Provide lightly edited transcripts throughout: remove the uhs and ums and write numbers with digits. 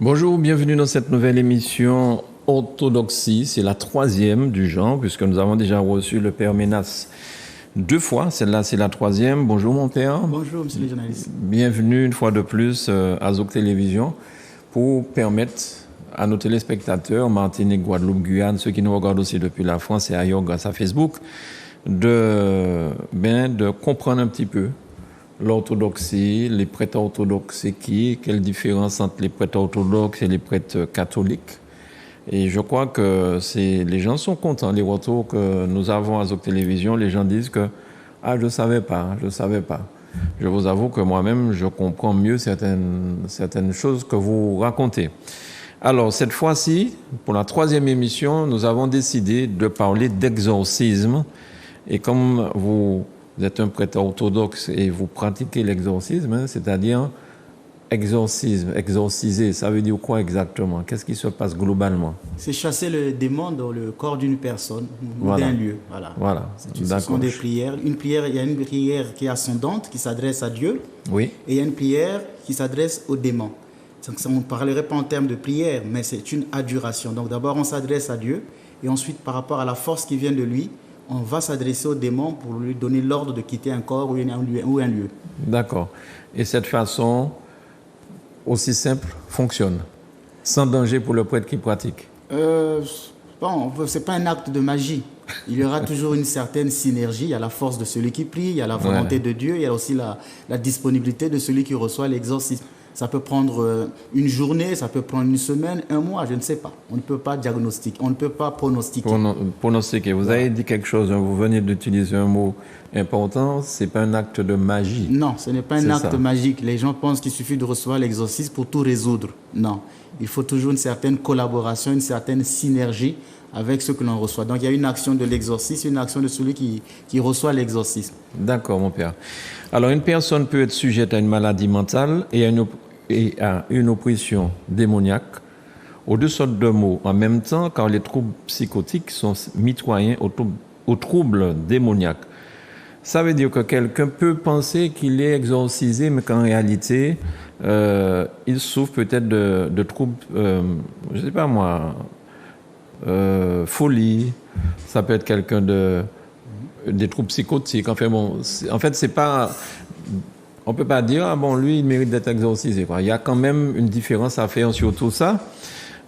Bonjour, bienvenue dans cette nouvelle émission Orthodoxie. C'est la troisième du genre, puisque nous avons déjà reçu le Père Ménas 2 fois. Celle-là, c'est la troisième. Bonjour mon Père. Bonjour, monsieur le journaliste. Bienvenue une fois de plus à Zouk Télévision pour permettre à nos téléspectateurs, Martinique, Guadeloupe, Guyane, ceux qui nous regardent aussi depuis la France et ailleurs grâce à Facebook, de comprendre un petit peu l'orthodoxie, les prêtres orthodoxes, c'est qui, quelle différence entre les prêtres orthodoxes et les prêtres catholiques. Et je crois que les gens sont contents, les retours que nous avons à Zouk Télévision, les gens disent que « Ah, je ne savais pas. » Je vous avoue que moi-même, je comprends mieux certaines choses que vous racontez. Alors, cette fois-ci, pour la troisième émission, nous avons décidé de parler d'exorcisme. Et comme vous êtes un prêtre orthodoxe et vous pratiquez l'exorcisme, c'est-à-dire exorciser, ça veut dire quoi exactement? Qu'est-ce qui se passe globalement? C'est chasser le démon dans le corps d'une personne ou d'un lieu. Voilà. Ce sont des prières. Il y a une prière qui est ascendante, qui s'adresse à Dieu. Oui. Et il y a une prière qui s'adresse au démon. Donc, on ne parlerait pas en termes de prière, mais c'est une adoration. Donc d'abord, on s'adresse à Dieu. Et ensuite, par rapport à la force qui vient de lui, on va s'adresser au démon pour lui donner l'ordre de quitter un corps ou un lieu. D'accord. Et cette façon aussi simple fonctionne, sans danger pour le prêtre qui pratique? C'est pas un acte de magie. Il y aura toujours une certaine synergie. Il y a la force de celui qui prie, il y a la volonté de Dieu, il y a aussi la disponibilité de celui qui reçoit l'exorcisme. Ça peut prendre une journée, ça peut prendre une semaine, un mois, je ne sais pas. On ne peut pas diagnostiquer, on ne peut pas pronostiquer. Pronostiquer. Vous avez dit quelque chose, vous venez d'utiliser un mot important, ce n'est pas un acte de magie. Non, ce n'est pas un acte magique. Les gens pensent qu'il suffit de recevoir l'exorcisme pour tout résoudre. Non, il faut toujours une certaine collaboration, une certaine synergie avec ce que l'on reçoit. Donc il y a une action de l'exorcisme, une action de celui qui reçoit l'exorcisme. D'accord, mon père. Alors une personne peut être sujette à une maladie mentale et à une oppression démoniaque, aux deux sortes de mots en même temps, car les troubles psychotiques sont mitoyens aux troubles démoniaques. Ça veut dire que quelqu'un peut penser qu'il est exorcisé, mais qu'en réalité, il souffre peut-être de troubles, je ne sais pas moi, folie, ça peut être quelqu'un des troubles psychotiques. Enfin bon, en fait, c'est pas, on peut pas dire lui il mérite d'être exorcisé, quoi. Il y a quand même une différence à faire sur tout ça.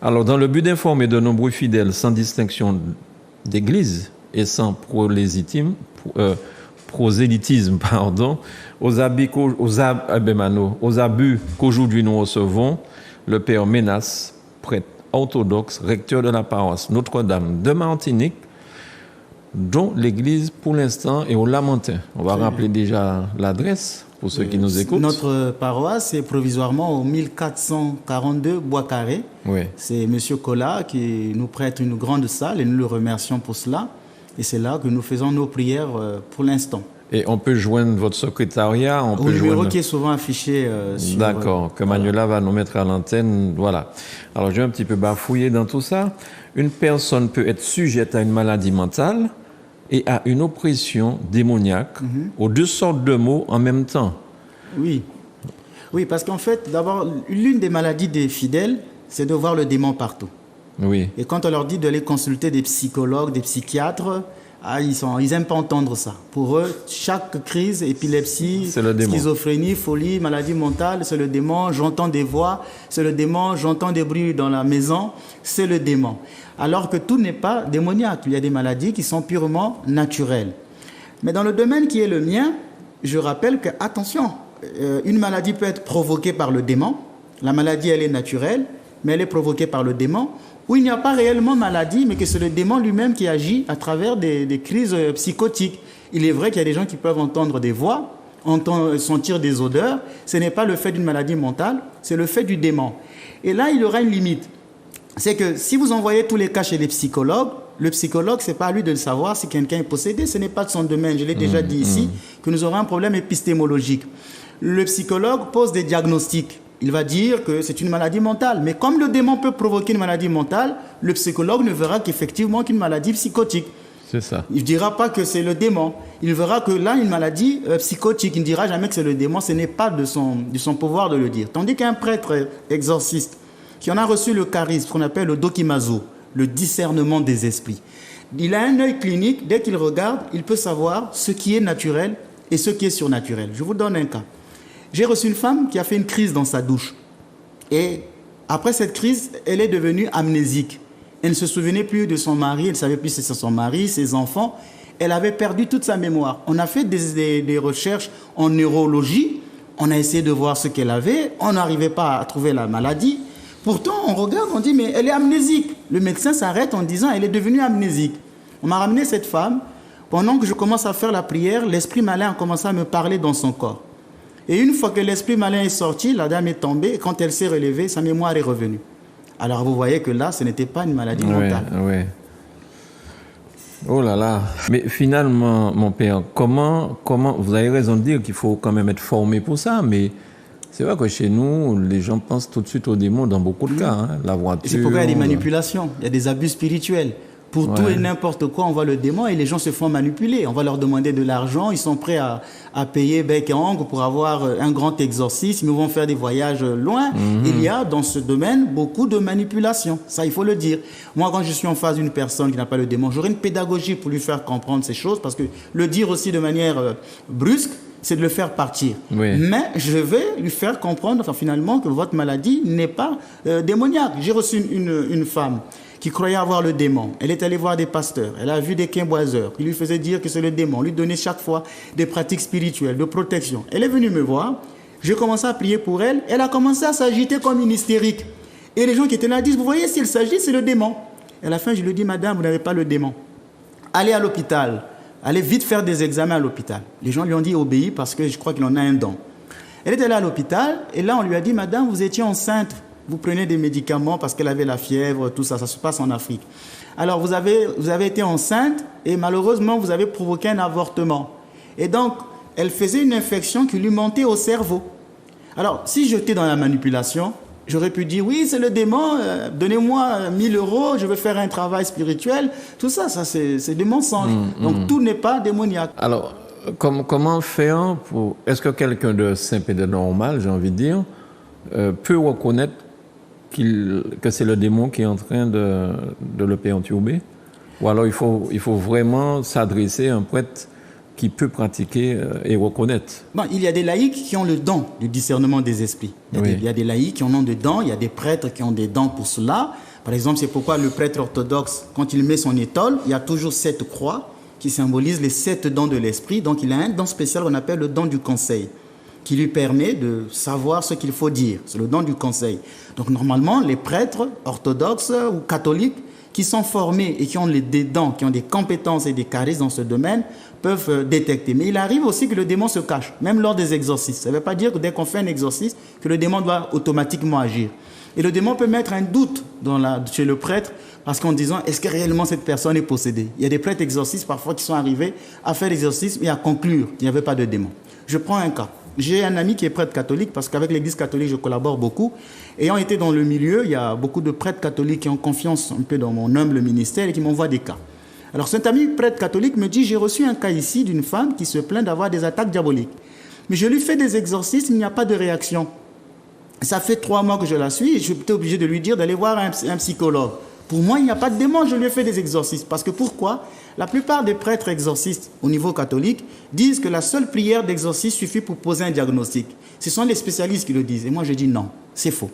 Alors dans le but d'informer de nombreux fidèles sans distinction d'église et sans prosélytisme, aux abus qu'aujourd'hui nous recevons, le Père Ménas, prêtre orthodoxe, recteur de la paroisse Notre-Dame de Martinique, dont l'église pour l'instant est au Lamentin. On va rappeler déjà l'adresse pour ceux qui nous écoutent. Notre paroisse est provisoirement au 1442 Bois Carré. Oui. C'est M. Collat qui nous prête une grande salle et nous le remercions pour cela. Et c'est là que nous faisons nos prières pour l'instant. Et on peut joindre votre secrétariat, au numéro qui est souvent affiché sur... D'accord, que Manuela va nous mettre à l'antenne, voilà. Alors je vais un petit peu bafouiller dans tout ça. Une personne peut être sujette à une maladie mentale et à une oppression démoniaque, aux deux sortes de mots en même temps. Oui, parce qu'en fait, d'abord, l'une des maladies des fidèles, c'est de voir le démon partout. Oui. Et quand on leur dit d'aller consulter des psychologues, des psychiatres, ils n'aiment pas entendre ça. Pour eux, chaque crise, épilepsie, schizophrénie, folie, maladie mentale, c'est le démon. J'entends des voix, c'est le démon. J'entends des bruits dans la maison, c'est le démon. Alors que tout n'est pas démoniaque. Il y a des maladies qui sont purement naturelles. Mais dans le domaine qui est le mien, je rappelle que, attention, une maladie peut être provoquée par le démon. La maladie, elle est naturelle, mais elle est provoquée par le démon. Où il n'y a pas réellement maladie, mais que c'est le démon lui-même qui agit à travers des crises psychotiques. Il est vrai qu'il y a des gens qui peuvent entendre des voix, sentir des odeurs. Ce n'est pas le fait d'une maladie mentale, c'est le fait du démon. Et là, il y aura une limite. C'est que si vous envoyez tous les cas chez les psychologues, le psychologue, ce n'est pas à lui de le savoir si quelqu'un est possédé. Ce n'est pas de son domaine. Je l'ai déjà dit ici, que nous aurons un problème épistémologique. Le psychologue pose des diagnostics. Il va dire que c'est une maladie mentale. Mais comme le démon peut provoquer une maladie mentale, le psychologue ne verra qu'effectivement qu'une maladie psychotique. C'est ça. Il ne dira pas que c'est le démon. Il verra que là, une maladie psychotique. Il ne dira jamais que c'est le démon. Ce n'est pas de son pouvoir de le dire. Tandis qu'un prêtre exorciste, qui en a reçu le charisme, qu'on appelle le dokimazo, le discernement des esprits. Il a un œil clinique, dès qu'il regarde, il peut savoir ce qui est naturel et ce qui est surnaturel. Je vous donne un cas. J'ai reçu une femme qui a fait une crise dans sa douche. Et après cette crise, elle est devenue amnésique. Elle ne se souvenait plus de son mari, elle ne savait plus si c'est son mari, ses enfants. Elle avait perdu toute sa mémoire. On a fait des recherches en neurologie. On a essayé de voir ce qu'elle avait. On n'arrivait pas à trouver la maladie. Pourtant, on regarde, on dit, mais elle est amnésique. Le médecin s'arrête en disant, elle est devenue amnésique. On m'a ramené cette femme. Pendant que je commence à faire la prière, l'esprit malin a commencé à me parler dans son corps. Et une fois que l'esprit malin est sorti, la dame est tombée. Et quand elle s'est relevée, sa mémoire est revenue. Alors vous voyez que là, ce n'était pas une maladie mentale. Oui. Oh là là. Mais finalement, mon père, comment vous avez raison de dire qu'il faut quand même être formé pour ça, mais c'est vrai que chez nous, les gens pensent tout de suite aux démons dans beaucoup de cas. Hein, la voiture. Et c'est pourquoi il y a des manipulations, il y a des abus spirituels. Pour tout et n'importe quoi, on voit le démon et les gens se font manipuler. On va leur demander de l'argent, ils sont prêts à payer bec et ongle pour avoir un grand exorcisme, ils vont faire des voyages loin. Il y a dans ce domaine beaucoup de manipulations, ça il faut le dire. Moi, quand je suis en face d'une personne qui n'a pas le démon, j'aurai une pédagogie pour lui faire comprendre ces choses, parce que le dire aussi de manière brusque, c'est de le faire partir. Oui. Mais je vais lui faire comprendre finalement que votre maladie n'est pas démoniaque. J'ai reçu une femme qui croyait avoir le démon. Elle est allée voir des pasteurs. Elle a vu des quimboiseurs qui lui faisaient dire que c'est le démon. Lui donnait chaque fois des pratiques spirituelles, de protection. Elle est venue me voir. J'ai commencé à prier pour elle. Elle a commencé à s'agiter comme une hystérique. Et les gens qui étaient là disent, vous voyez, s'il s'agit, c'est le démon. Et à la fin, je lui dis, madame, vous n'avez pas le démon. Allez à l'hôpital. Allez vite faire des examens à l'hôpital. Les gens lui ont dit, obéis parce que je crois qu'il en a un don. Elle est allée à l'hôpital. Et là, on lui a dit, madame, vous étiez enceinte. Vous prenez des médicaments parce qu'elle avait la fièvre, tout ça, ça se passe en Afrique. Alors, vous avez été enceinte et malheureusement, vous avez provoqué un avortement. Et donc, elle faisait une infection qui lui montait au cerveau. Alors, si j'étais dans la manipulation, j'aurais pu dire, oui, c'est le démon, donnez-moi 1000 €, je vais faire un travail spirituel. Tout ça, c'est des mensonges. Donc, tout n'est pas démoniaque. Alors, comment faire pour... Est-ce que quelqu'un de simple et de normal, j'ai envie de dire, peut reconnaître que c'est le démon qui est en train de le perturber? Ou alors il faut vraiment s'adresser à un prêtre qui peut pratiquer et reconnaître? Bon, il y a des laïcs qui ont le don du discernement des esprits. Il y a des laïcs qui en ont des dons, il y a des prêtres qui ont des dons pour cela. Par exemple, c'est pourquoi le prêtre orthodoxe, quand il met son étole, il y a toujours 7 croix qui symbolisent les 7 dons de l'esprit. Donc il a un don spécial qu'on appelle le don du conseil, qui lui permet de savoir ce qu'il faut dire. C'est le don du conseil. Donc normalement, les prêtres orthodoxes ou catholiques qui sont formés et qui ont des dons, qui ont des compétences et des charismes dans ce domaine, peuvent détecter. Mais il arrive aussi que le démon se cache, même lors des exorcismes. Ça ne veut pas dire que dès qu'on fait un exorcisme, que le démon doit automatiquement agir. Et le démon peut mettre un doute chez le prêtre, parce qu'en disant, est-ce que réellement cette personne est possédée? Il y a des prêtres exorcistes parfois qui sont arrivés à faire l'exorcisme et à conclure qu'il n'y avait pas de démon. Je prends un cas. J'ai un ami qui est prêtre catholique, parce qu'avec l'église catholique, je collabore beaucoup. Ayant été dans le milieu, il y a beaucoup de prêtres catholiques qui ont confiance un peu dans mon humble ministère et qui m'envoient des cas. Alors cet ami prêtre catholique me dit, j'ai reçu un cas ici d'une femme qui se plaint d'avoir des attaques diaboliques. Mais je lui fais des exorcismes, il n'y a pas de réaction. Ça fait 3 mois que je la suis et je suis obligé de lui dire d'aller voir un psychologue. Pour moi, il n'y a pas de démon, je lui ai fait des exorcismes. Parce que pourquoi? La plupart des prêtres exorcistes au niveau catholique disent que la seule prière d'exorcisme suffit pour poser un diagnostic. Ce sont les spécialistes qui le disent. Et moi, je dis non, c'est faux.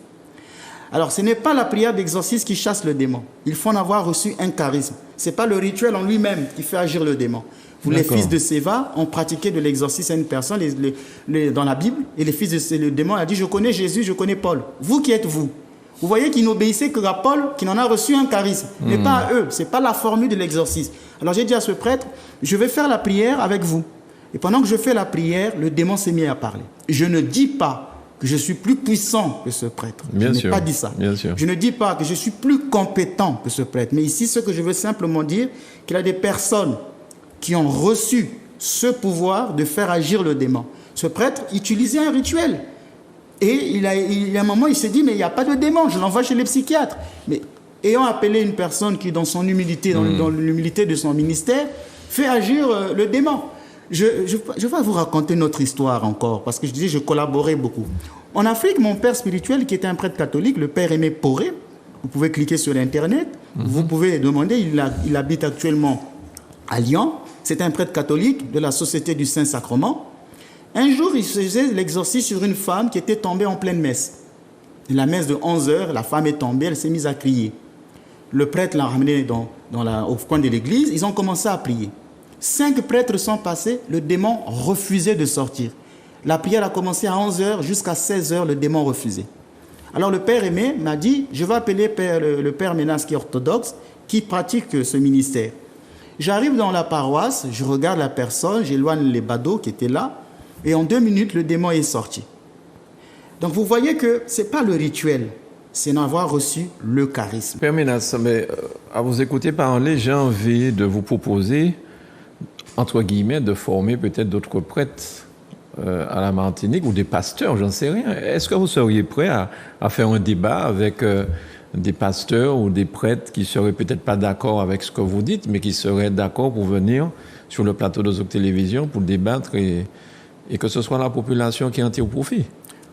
Alors, ce n'est pas la prière d'exorcisme qui chasse le démon. Il faut en avoir reçu un charisme. Ce n'est pas le rituel en lui-même qui fait agir le démon. Les fils de Séva ont pratiqué de l'exorcisme à une personne dans la Bible. Et les fils de le démon a dit, je connais Jésus, je connais Paul. Vous qui êtes vous? Vous voyez qu'ils n'obéissaient qu'à Paul, qui n'en a reçu un charisme, mais pas à eux. Ce n'est pas la formule de l'exorcisme. Alors j'ai dit à ce prêtre, je vais faire la prière avec vous. Et pendant que je fais la prière, le démon s'est mis à parler. Je ne dis pas que je suis plus puissant que ce prêtre. Je n'ai pas dit ça. Je ne dis pas que je suis plus compétent que ce prêtre. Mais ici, ce que je veux simplement dire, qu'il y a des personnes qui ont reçu ce pouvoir de faire agir le démon. Ce prêtre utilisait un rituel. Et il y a un moment, il s'est dit, mais il n'y a pas de démon, je l'envoie chez les psychiatres. Mais ayant appelé une personne qui, dans son humilité, dans l'humilité de son ministère, fait agir le démon. Je vais vous raconter notre histoire encore, parce que je disais, je collaborais beaucoup. En Afrique, mon père spirituel, qui était un prêtre catholique, le père Aimé Poré, vous pouvez cliquer sur Internet, vous pouvez demander, il habite actuellement à Lyon, c'est un prêtre catholique de la Société du Saint-Sacrement. Un jour, il faisait l'exorcisme sur une femme qui était tombée en pleine messe. La messe de 11h, la femme est tombée, elle s'est mise à crier. Le prêtre l'a ramenée au coin de l'église, ils ont commencé à prier. 5 prêtres sont passés, le démon refusait de sortir. La prière a commencé à 11h jusqu'à 16h, le démon refusait. Alors le père Aimé m'a dit, je vais appeler le père Ménas qui est orthodoxe, qui pratique ce ministère. J'arrive dans la paroisse, je regarde la personne, j'éloigne les badauds qui étaient là, et en 2 minutes, le démon est sorti. Donc vous voyez que ce n'est pas le rituel, c'est d'avoir reçu l'eucharisme. Père Ménas, mais à vous écouter parler, j'ai envie de vous proposer, entre guillemets, de former peut-être d'autres prêtres à la Martinique ou des pasteurs, j'en sais rien. Est-ce que vous seriez prêt à faire un débat avec des pasteurs ou des prêtres qui seraient peut-être pas d'accord avec ce que vous dites, mais qui seraient d'accord pour venir sur le plateau de Zouk Télévision pour débattre et que ce soit la population qui en tire profit?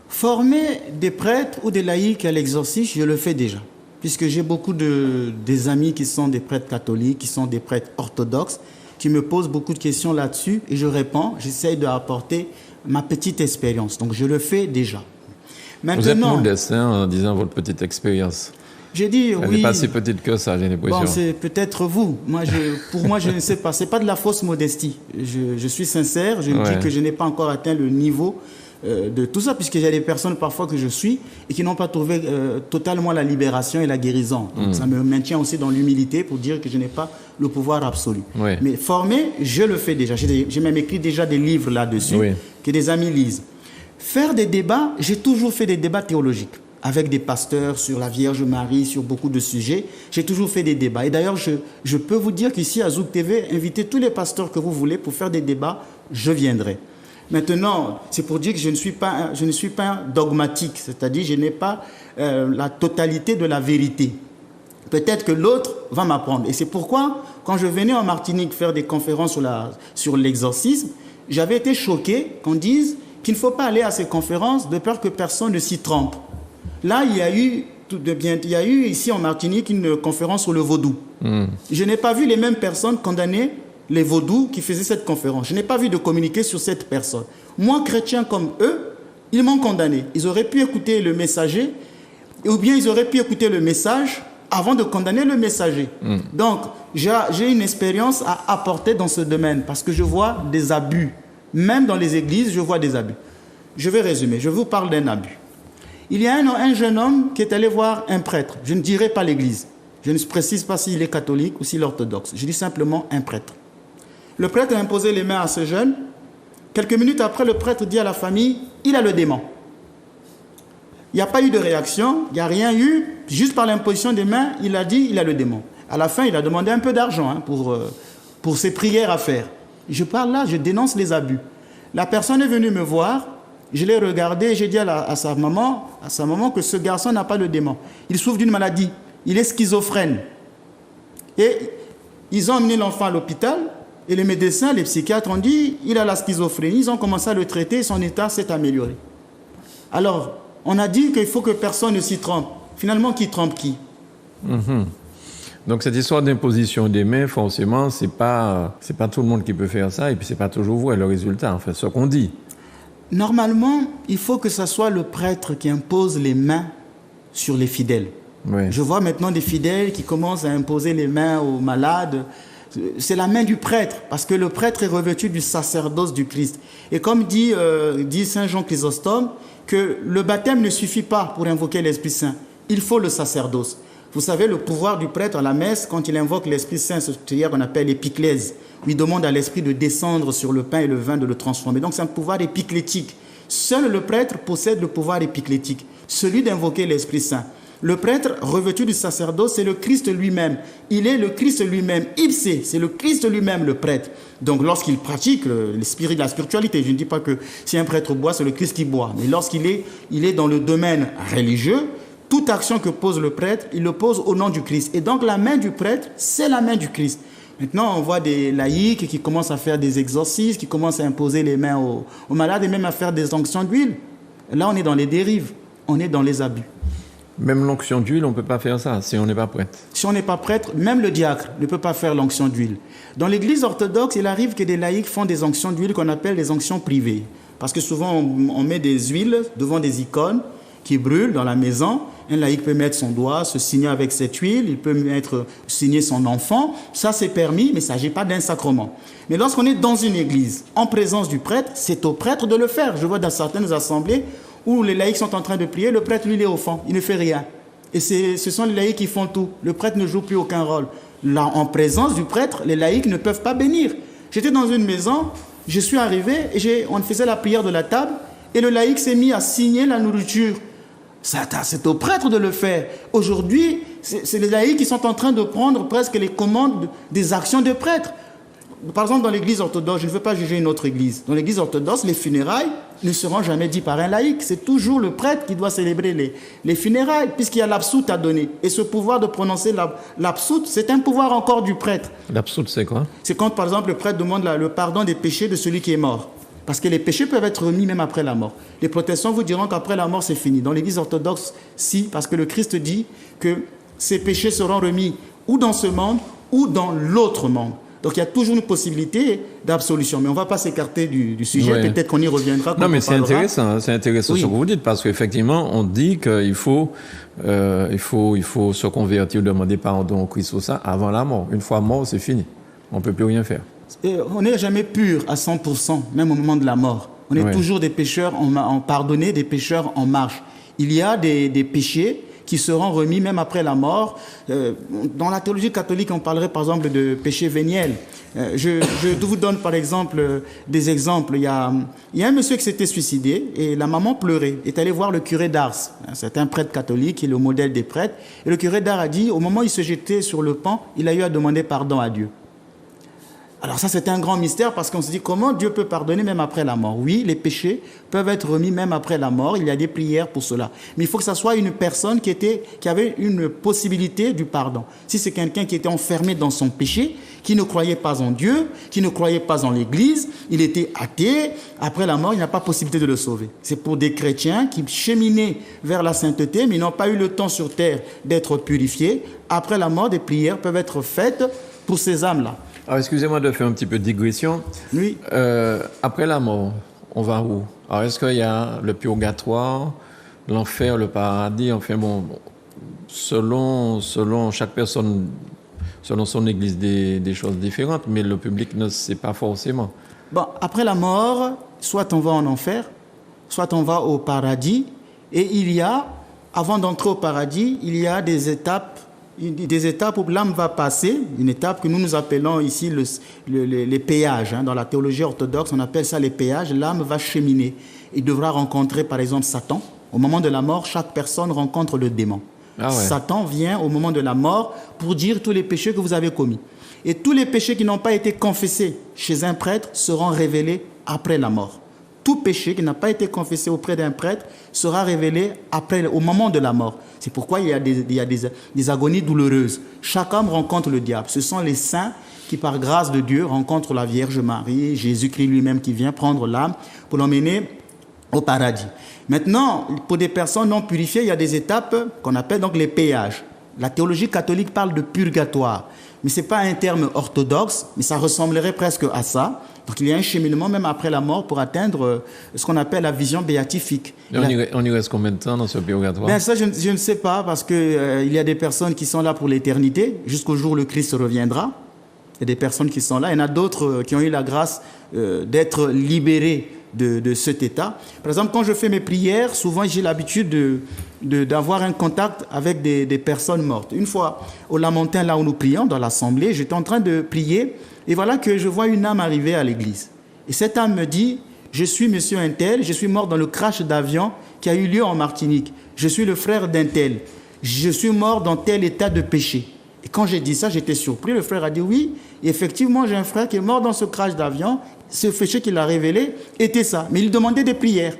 Former des prêtres ou des laïcs à l'exorcisme, je le fais déjà. Puisque j'ai beaucoup des amis qui sont des prêtres catholiques, qui sont des prêtres orthodoxes, qui me posent beaucoup de questions là-dessus et je réponds, j'essaye d'apporter ma petite expérience. Donc je le fais déjà. Maintenant, vous êtes modeste en disant votre petite expérience. J'ai dit oui. Elle n'est pas si petite que ça, j'ai l'impression. Bon, c'est peut-être vous. Pour moi, je ne sais pas. Ce n'est pas de la fausse modestie. Je suis sincère. Je me dis que je n'ai pas encore atteint le niveau de tout ça, puisque j'ai des personnes parfois que je suis et qui n'ont pas trouvé totalement la libération et la guérison. Donc ça me maintient aussi dans l'humilité pour dire que je n'ai pas le pouvoir absolu. Oui. Mais former, je le fais déjà. J'ai même écrit déjà des livres là-dessus que des amis lisent. Faire des débats, j'ai toujours fait des débats théologiques avec des pasteurs sur la Vierge Marie, sur beaucoup de sujets. J'ai toujours fait des débats. Et d'ailleurs, je peux vous dire qu'ici à Zouk TV, invitez tous les pasteurs que vous voulez pour faire des débats, je viendrai. Maintenant, c'est pour dire que je ne suis pas dogmatique, c'est-à-dire je n'ai pas la totalité de la vérité. Peut-être que l'autre va m'apprendre. Et c'est pourquoi, quand je venais en Martinique faire des conférences sur l'exorcisme, j'avais été choqué qu'on dise qu'il ne faut pas aller à ces conférences de peur que personne ne s'y trompe. Là, il y a eu ici en Martinique une conférence sur le vaudou. Je n'ai pas vu les mêmes personnes condamner les vaudous qui faisaient cette conférence. Je n'ai pas vu de communiquer sur cette personne. Moi, chrétien comme eux, ils m'ont condamné. Ils auraient pu écouter le messager, ou bien ils auraient pu écouter le message avant de condamner le messager. Donc, j'ai une expérience à apporter dans ce domaine, parce que je vois des abus. Même dans les églises, je vois des abus. Je vais résumer. Je vous parle d'un abus. Il y a un jeune homme qui est allé voir un prêtre. Je ne dirai pas l'église. Je ne précise pas s'il est catholique ou s'il est orthodoxe. Je dis simplement un prêtre. Le prêtre a imposé les mains à ce jeune. Quelques minutes après, le prêtre dit à la famille, il a le démon. Il n'y a pas eu de réaction, il n'y a rien eu. Juste par l'imposition des mains, il a dit, il a le démon. À la fin, il a demandé un peu d'argent pour ses prières à faire. Je parle là, je dénonce les abus. La personne est venue me voir, je l'ai regardé et j'ai dit à sa maman que ce garçon n'a pas le démon. Il souffre d'une maladie, il est schizophrène. Et ils ont emmené l'enfant à l'hôpital et les médecins, les psychiatres ont dit il a la schizophrénie. Ils ont commencé à le traiter et son état s'est amélioré. Alors, on a dit qu'il faut que personne ne s'y trompe. Finalement, qui trompe qui? Donc cette histoire d'imposition des mains, forcément, c'est pas tout le monde qui peut faire ça, et puis c'est pas toujours vrai le résultat, en fait, ce qu'on dit. Normalement, il faut que ce soit le prêtre qui impose les mains sur les fidèles. Oui. Je vois maintenant des fidèles qui commencent à imposer les mains aux malades. C'est la main du prêtre, parce que le prêtre est revêtu du sacerdoce du Christ. Et comme dit Saint Jean Chrysostome, que le baptême ne suffit pas pour invoquer l'Esprit Saint. Il faut le sacerdoce. Vous savez, le pouvoir du prêtre à la messe, quand il invoque l'Esprit Saint, c'est-à-dire qu'on appelle l'épiclèse, il demande à l'Esprit de descendre sur le pain et le vin, de le transformer. Donc c'est un pouvoir épiclétique. Seul le prêtre possède le pouvoir épiclétique, celui d'invoquer l'Esprit Saint. Le prêtre revêtu du sacerdoce, c'est le Christ lui-même. Il est le Christ lui-même. Ipse, c'est le Christ lui-même, le prêtre. Donc lorsqu'il pratique la spiritualité, je ne dis pas que si un prêtre boit, c'est le Christ qui boit. Mais lorsqu'il est dans le domaine religieux, toute action que pose le prêtre, il le pose au nom du Christ. Et donc la main du prêtre, c'est la main du Christ. Maintenant, on voit des laïcs qui commencent à faire des exorcismes, qui commencent à imposer les mains aux malades et même à faire des onctions d'huile. Là, on est dans les dérives, on est dans les abus. Même l'onction d'huile, on ne peut pas faire ça si on n'est pas prêtre. Si on n'est pas prêtre, même le diacre ne peut pas faire l'onction d'huile. Dans l'église orthodoxe, il arrive que des laïcs font des onctions d'huile qu'on appelle des onctions privées. Parce que souvent, on met des huiles devant des icônes qui brûlent dans la maison. Un laïc peut mettre son doigt, se signer avec cette huile, il peut signer son enfant. Ça, c'est permis, mais il ne s'agit pas d'un sacrement. Mais lorsqu'on est dans une église, en présence du prêtre, c'est au prêtre de le faire. Je vois dans certaines assemblées où les laïcs sont en train de prier, le prêtre, lui, il est au fond, il ne fait rien. Et ce sont les laïcs qui font tout. Le prêtre ne joue plus aucun rôle. Là, en présence du prêtre, les laïcs ne peuvent pas bénir. J'étais dans une maison, je suis arrivé, et on faisait la prière de la table, et le laïc s'est mis à signer la nourriture. C'est au prêtre de le faire. Aujourd'hui, c'est les laïcs qui sont en train de prendre presque les commandes des actions des prêtres. Par exemple, dans l'église orthodoxe, je ne veux pas juger une autre église. Dans l'église orthodoxe, les funérailles ne seront jamais dites par un laïc. C'est toujours le prêtre qui doit célébrer les funérailles, puisqu'il y a l'absoute à donner. Et ce pouvoir de prononcer l'absoute, c'est un pouvoir encore du prêtre. L'absoute, c'est quoi? C'est quand, par exemple, le prêtre demande le pardon des péchés de celui qui est mort. Parce que les péchés peuvent être remis même après la mort. Les protestants vous diront qu'après la mort, c'est fini. Dans l'église orthodoxe, si, parce que le Christ dit que ces péchés seront remis ou dans ce monde ou dans l'autre monde. Donc il y a toujours une possibilité d'absolution. Mais on ne va pas s'écarter du sujet. Ouais. Peut-être qu'on y reviendra. Non, mais c'est intéressant ce que vous dites, parce qu'effectivement, on dit qu'il faut se convertir, demander pardon au Christ ou ça avant la mort. Une fois mort, c'est fini. On ne peut plus rien faire. Et on n'est jamais pur à 100%, même au moment de la mort. On est toujours des pécheurs en pardonné, des pécheurs en marche. Il y a des péchés qui seront remis même après la mort. Dans la théologie catholique, on parlerait par exemple de péché véniel. Je vous donne par exemple des exemples. Il y a un monsieur qui s'était suicidé et la maman pleurait, est allée voir le curé d'Ars. C'est un prêtre catholique, il est le modèle des prêtres. Et le curé d'Ars a dit, au moment où il se jetait sur le pan, il a eu à demander pardon à Dieu. Alors ça, c'est un grand mystère parce qu'on se dit comment Dieu peut pardonner même après la mort. Oui, les péchés peuvent être remis même après la mort. Il y a des prières pour cela. Mais il faut que ça soit une personne qui avait une possibilité du pardon. Si c'est quelqu'un qui était enfermé dans son péché, qui ne croyait pas en Dieu, qui ne croyait pas en l'Église, il était athée, après la mort, il n'y a pas possibilité de le sauver. C'est pour des chrétiens qui cheminaient vers la sainteté, mais n'ont pas eu le temps sur terre d'être purifiés. Après la mort, des prières peuvent être faites pour ces âmes-là. Alors, excusez-moi de faire un petit peu de digression. Oui. Après la mort, on va où? Alors, est-ce qu'il y a le purgatoire, l'enfer, le paradis? Enfin bon, selon chaque personne, selon son église, des choses différentes, mais le public ne sait pas forcément. Bon, après la mort, soit on va en enfer, soit on va au paradis. Et avant d'entrer au paradis, il y a des étapes où l'âme va passer, une étape que nous appelons ici les péages. Dans la théologie orthodoxe, on appelle ça les péages. L'âme va cheminer. Il devra rencontrer, par exemple, Satan. Au moment de la mort, chaque personne rencontre le démon. Ah ouais. Satan vient au moment de la mort pour dire tous les péchés que vous avez commis. Et tous les péchés qui n'ont pas été confessés chez un prêtre seront révélés après la mort. Tout péché qui n'a pas été confessé auprès d'un prêtre sera révélé au moment de la mort. C'est pourquoi il y a des agonies douloureuses. Chaque homme rencontre le diable. Ce sont les saints qui, par grâce de Dieu, rencontrent la Vierge Marie, Jésus-Christ lui-même qui vient prendre l'âme pour l'emmener au paradis. Maintenant, pour des personnes non purifiées, il y a des étapes qu'on appelle donc les péages. La théologie catholique parle de purgatoire. Mais ce n'est pas un terme orthodoxe, mais ça ressemblerait presque à ça. Donc il y a un cheminement même après la mort pour atteindre ce qu'on appelle la vision béatifique. On y reste combien de temps dans ce purgatoire? Ça, je ne sais pas, parce qu'il y a des personnes qui sont là pour l'éternité, jusqu'au jour où le Christ reviendra. Il y a des personnes qui sont là. Il y en a d'autres qui ont eu la grâce d'être libérés de cet état. Par exemple, quand je fais mes prières, souvent j'ai l'habitude d'avoir un contact avec des personnes mortes. Une fois, au Lamentin, là où nous prions, dans l'assemblée, j'étais en train de prier, et voilà que je vois une âme arriver à l'église. Et cette âme me dit, je suis monsieur un tel, je suis mort dans le crash d'avion qui a eu lieu en Martinique. Je suis le frère d'un tel. Je suis mort dans tel état de péché. Et quand j'ai dit ça, j'étais surpris. Le frère a dit, oui, effectivement, j'ai un frère qui est mort dans ce crash d'avion. Ce péché qu'il a révélé était ça. Mais il demandait des prières.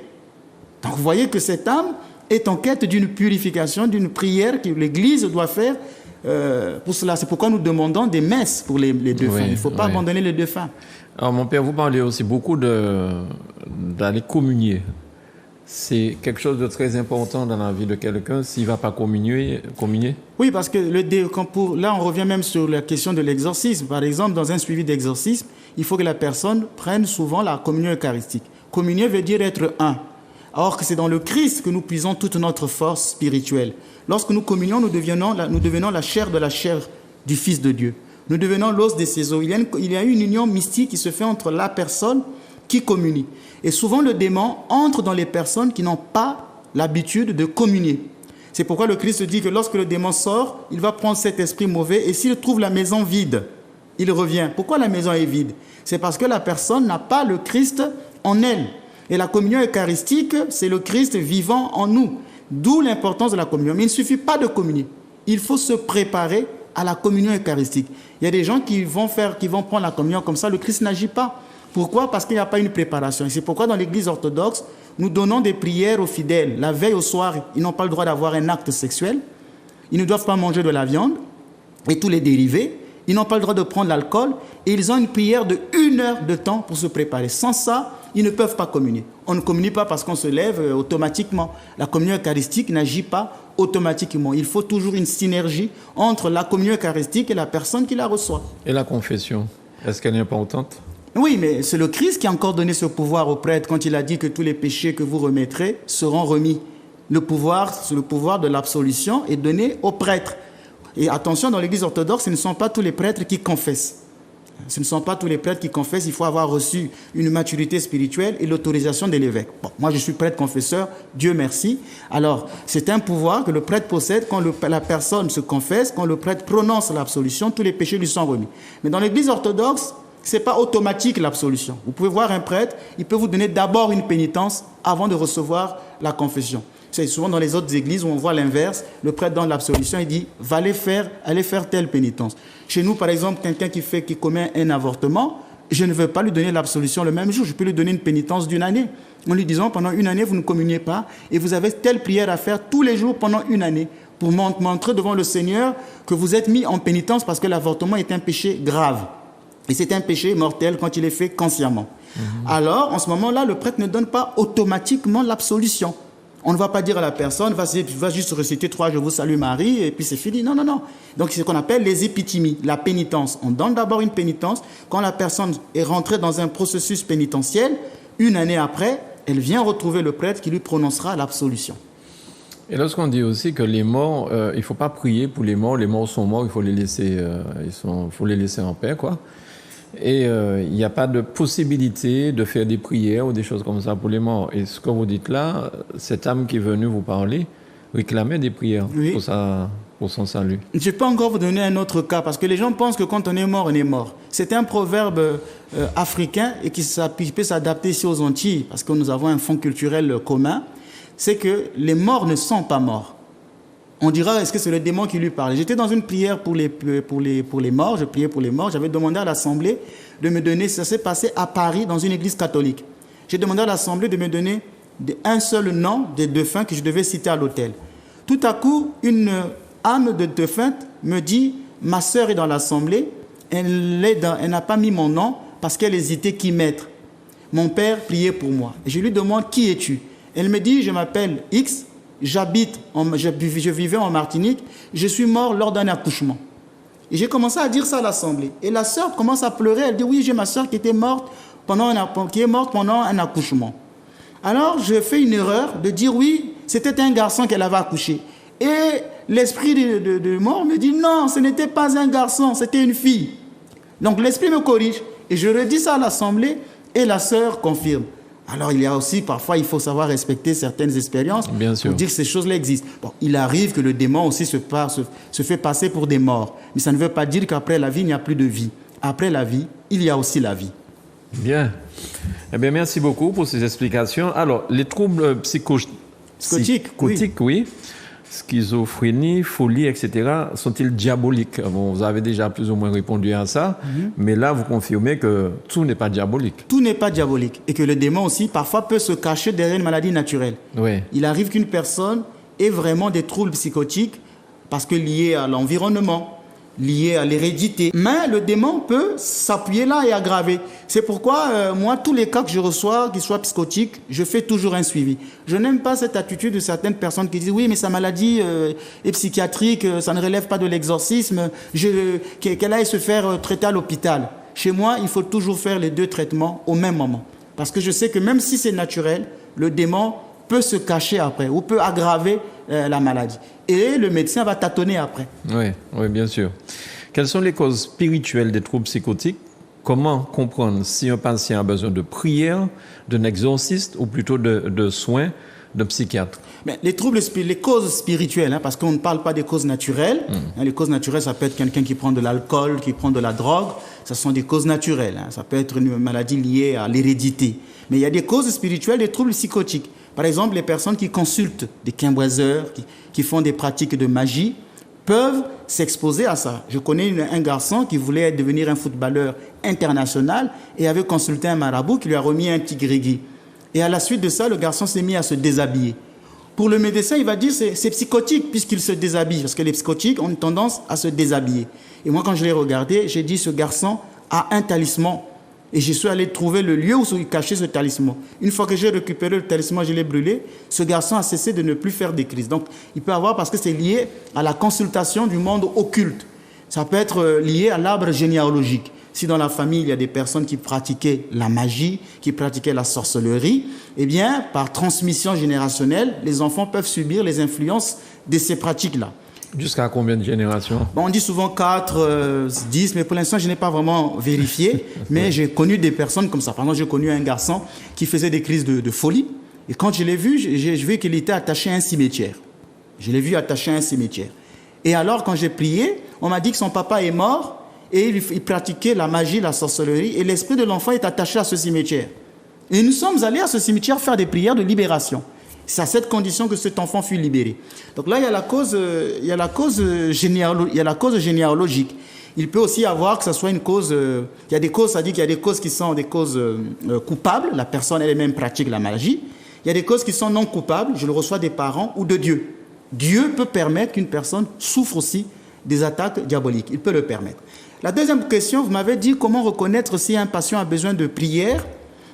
Donc vous voyez que cette âme est en quête d'une purification, d'une prière que l'Église doit faire pour cela. C'est pourquoi nous demandons des messes pour les défunts. Il ne faut pas abandonner les défunts. Alors, mon père, vous parlez aussi beaucoup d'aller communier. C'est quelque chose de très important dans la vie de quelqu'un s'il ne va pas communier. Oui, parce que là, on revient même sur la question de l'exorcisme. Par exemple, dans un suivi d'exorcisme, il faut que la personne prenne souvent la communion eucharistique. Communier veut dire être un. Or que c'est dans le Christ que nous puisons toute notre force spirituelle. Lorsque nous communions, nous devenons la chair de la chair du Fils de Dieu. Nous devenons l'os de ses os. Il y a une union mystique qui se fait entre la personne qui communie. Et souvent, le démon entre dans les personnes qui n'ont pas l'habitude de communier. C'est pourquoi le Christ dit que lorsque le démon sort, il va prendre cet esprit mauvais et s'il trouve la maison vide, il revient. Pourquoi la maison est vide? C'est parce que la personne n'a pas le Christ en elle. Et la communion eucharistique, c'est le Christ vivant en nous. D'où l'importance de la communion. Mais il ne suffit pas de communier. Il faut se préparer à la communion eucharistique. Il y a des gens qui vont prendre la communion comme ça, le Christ n'agit pas. Pourquoi? Parce qu'il n'y a pas une préparation. Et c'est pourquoi dans l'Église orthodoxe, nous donnons des prières aux fidèles. La veille au soir, ils n'ont pas le droit d'avoir un acte sexuel. Ils ne doivent pas manger de la viande et tous les dérivés. Ils n'ont pas le droit de prendre l'alcool. Et ils ont une prière de 1 heure de temps pour se préparer. Sans ça, ils ne peuvent pas communier. On ne communie pas parce qu'on se lève automatiquement. La communion eucharistique n'agit pas automatiquement. Il faut toujours une synergie entre la communion eucharistique et la personne qui la reçoit. Et la confession, est-ce qu'elle est importante? Oui, mais c'est le Christ qui a encore donné ce pouvoir au prêtre quand il a dit que tous les péchés que vous remettrez seront remis. Le pouvoir de l'absolution est donné au prêtre. Et attention, dans l'Église orthodoxe, ce ne sont pas tous les prêtres qui confessent. Ce ne sont pas tous les prêtres qui confessent. Il faut avoir reçu une maturité spirituelle et l'autorisation de l'évêque. Bon, moi, je suis prêtre confesseur, Dieu merci. Alors, c'est un pouvoir que le prêtre possède quand la personne se confesse, quand le prêtre prononce l'absolution, tous les péchés lui sont remis. Mais dans l'Église orthodoxe, ce n'est pas automatique l'absolution. Vous pouvez voir un prêtre, il peut vous donner d'abord une pénitence avant de recevoir la confession. C'est souvent dans les autres églises où on voit l'inverse. Le prêtre donne l'absolution et dit « allez faire telle pénitence ». Chez nous, par exemple, quelqu'un qui commet un avortement, je ne veux pas lui donner l'absolution le même jour. Je peux lui donner une pénitence d'1 année. En lui disant « pendant 1 année, vous ne communiez pas et vous avez telle prière à faire tous les jours pendant 1 année pour montrer devant le Seigneur que vous êtes mis en pénitence parce que l'avortement est un péché grave. Et c'est un péché mortel quand il est fait consciemment. Alors, en ce moment-là, le prêtre ne donne pas automatiquement l'absolution. On ne va pas dire à la personne, va juste réciter 3 « Je vous salue Marie » et puis c'est fini. Non, non, non. Donc, c'est ce qu'on appelle les épithymies, la pénitence. On donne d'abord une pénitence. Quand la personne est rentrée dans un processus pénitentiel, 1 année après, elle vient retrouver le prêtre qui lui prononcera l'absolution. Et lorsqu'on dit aussi que les morts, il ne faut pas prier pour les morts sont morts, il faut les laisser, faut les laisser en paix, quoi. Et il n'y a pas de possibilité de faire des prières ou des choses comme ça pour les morts. Et ce que vous dites là, cette âme qui est venue vous parler réclamait des prières pour son salut. Je ne vais pas encore vous donner un autre cas, parce que les gens pensent que quand on est mort. C'est un proverbe africain et qui peut s'adapter ici aux Antilles, parce que nous avons un fond culturel commun. C'est que les morts ne sont pas morts. On dira, est-ce que c'est le démon qui lui parle? J'étais dans une prière pour les morts, je priais pour les morts. J'avais demandé à l'Assemblée de me donner, ça s'est passé à Paris, dans une église catholique. J'ai demandé à l'Assemblée de me donner un seul nom des défunts que je devais citer à l'autel. Tout à coup, une âme de défunte me dit, ma sœur est dans l'Assemblée, elle n'a pas mis mon nom parce qu'elle hésitait qui mettre. Mon père priait pour moi. Et je lui demande, qui es-tu? Elle me dit, je m'appelle X, je vivais en Martinique, je suis mort lors d'un accouchement. Et j'ai commencé à dire ça à l'Assemblée. Et la sœur commence à pleurer, elle dit, oui, j'ai ma sœur qui est morte pendant un accouchement. Alors, je fais une erreur de dire, oui, c'était un garçon qu'elle avait accouché. Et l'esprit de mort me dit, non, ce n'était pas un garçon, c'était une fille. Donc, l'esprit me corrige. Et je redis ça à l'Assemblée et la sœur confirme. Alors, il y a aussi, parfois, il faut savoir respecter certaines expériences pour dire que ces choses-là existent. Bon, il arrive que le démon aussi se fait passer pour des morts. Mais ça ne veut pas dire qu'après la vie, il n'y a plus de vie. Après la vie, il y a aussi la vie. Bien. Eh bien, merci beaucoup pour ces explications. Alors, les troubles psychotiques, oui. Schizophrénie, folie, etc., sont-ils diaboliques? Bon, vous avez déjà plus ou moins répondu à ça, mais là, vous confirmez que tout n'est pas diabolique. Tout n'est pas diabolique. Et que le démon aussi, parfois, peut se cacher derrière une maladie naturelle. Oui. Il arrive qu'une personne ait vraiment des troubles psychotiques parce que lié à l'environnement, lié à l'hérédité. Mais le démon peut s'appuyer là et aggraver. C'est pourquoi, moi, tous les cas que je reçois, qu'ils soient psychotiques, je fais toujours un suivi. Je n'aime pas cette attitude de certaines personnes qui disent « Oui, mais sa maladie est psychiatrique, ça ne relève pas de l'exorcisme, qu'elle aille se faire traiter à l'hôpital. » Chez moi, il faut toujours faire les 2 traitements au même moment. Parce que je sais que même si c'est naturel, le démon peut se cacher après ou peut aggraver la maladie. Et le médecin va tâtonner après. Oui, bien sûr. Quelles sont les causes spirituelles des troubles psychotiques? Comment comprendre si un patient a besoin de prière, d'un exorciste ou plutôt de soins de psychiatre? Mais les causes spirituelles, parce qu'on ne parle pas des causes naturelles. Les causes naturelles, ça peut être quelqu'un qui prend de l'alcool, qui prend de la drogue. Ce sont des causes naturelles. Ça peut être une maladie liée à l'hérédité. Mais il y a des causes spirituelles des troubles psychotiques. Par exemple, les personnes qui consultent des quimboiseurs, qui font des pratiques de magie, peuvent s'exposer à ça. Je connais un garçon qui voulait devenir un footballeur international et avait consulté un marabout qui lui a remis un petit grégui. Et à la suite de ça, le garçon s'est mis à se déshabiller. Pour le médecin, il va dire que c'est psychotique puisqu'il se déshabille, parce que les psychotiques ont une tendance à se déshabiller. Et moi, quand je l'ai regardé, j'ai dit ce garçon a un talisman. Et je suis allé trouver le lieu où il cachait ce talisman. Une fois que j'ai récupéré le talisman, je l'ai brûlé, ce garçon a cessé de ne plus faire des crises. Donc, il peut avoir, parce que c'est lié à la consultation du monde occulte. Ça peut être lié à l'arbre généalogique. Si dans la famille, il y a des personnes qui pratiquaient la magie, qui pratiquaient la sorcellerie, eh bien, par transmission générationnelle, les enfants peuvent subir les influences de ces pratiques-là. Jusqu'à combien de générations? On dit souvent 4, 10, mais pour l'instant, je n'ai pas vraiment vérifié. Mais j'ai connu des personnes comme ça. Par exemple, j'ai connu un garçon qui faisait des crises de folie. Et quand je l'ai vu, j'ai vu qu'il était attaché à un cimetière. Je l'ai vu attaché à un cimetière. Et alors, quand j'ai prié, on m'a dit que son papa est mort et il pratiquait la magie, la sorcellerie. Et l'esprit de l'enfant est attaché à ce cimetière. Et nous sommes allés à ce cimetière faire des prières de libération. C'est à cette condition que cet enfant fut libéré. Donc là, il y a la cause généalogique. Il peut aussi y avoir que ce soit une cause... il y a des causes, ça dit qu'il y a des causes qui sont des causes coupables. La personne elle-même pratique la magie. Il y a des causes qui sont non coupables. Je le reçois des parents ou de Dieu. Dieu peut permettre qu'une personne souffre aussi des attaques diaboliques. Il peut le permettre. La deuxième question, vous m'avez dit comment reconnaître si un patient a besoin de prières,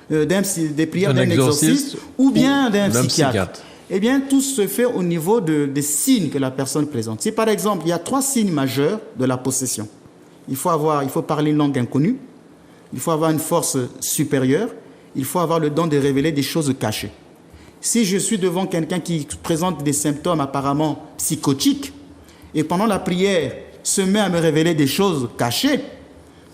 des prières d'un exorciste ou bien d'un psychiatre. Eh bien, tout se fait au niveau des signes que la personne présente. Si par exemple, il y a 3 signes majeurs de la possession. Il faut parler une langue inconnue, il faut avoir une force supérieure, il faut avoir le don de révéler des choses cachées. Si je suis devant quelqu'un qui présente des symptômes apparemment psychotiques, et pendant la prière se met à me révéler des choses cachées,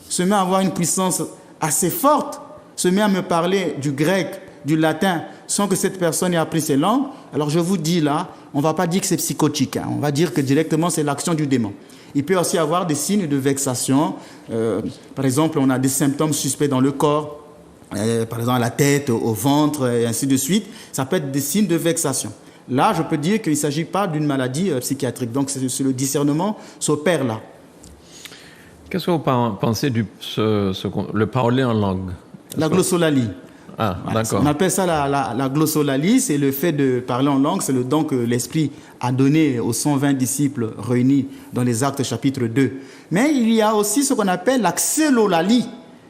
se met à avoir une puissance assez forte, se met à me parler du grec, du latin, sans que cette personne ait appris ces langues, alors je vous dis là, on ne va pas dire que c'est psychotique, on va dire que directement c'est l'action du démon. Il peut aussi avoir des signes de vexation, par exemple on a des symptômes suspects dans le corps, par exemple à la tête, au ventre et ainsi de suite, ça peut être des signes de vexation. Là, je peux dire qu'il ne s'agit pas d'une maladie psychiatrique, donc le discernement s'opère là. Qu'est-ce que vous pensez le parler en langue? La glossolalie. Ah, voilà, d'accord. On appelle ça la glossolalie, c'est le fait de parler en langue, c'est le don que l'Esprit a donné aux 120 disciples réunis dans les Actes chapitre 2. Mais il y a aussi ce qu'on appelle la xélolalie,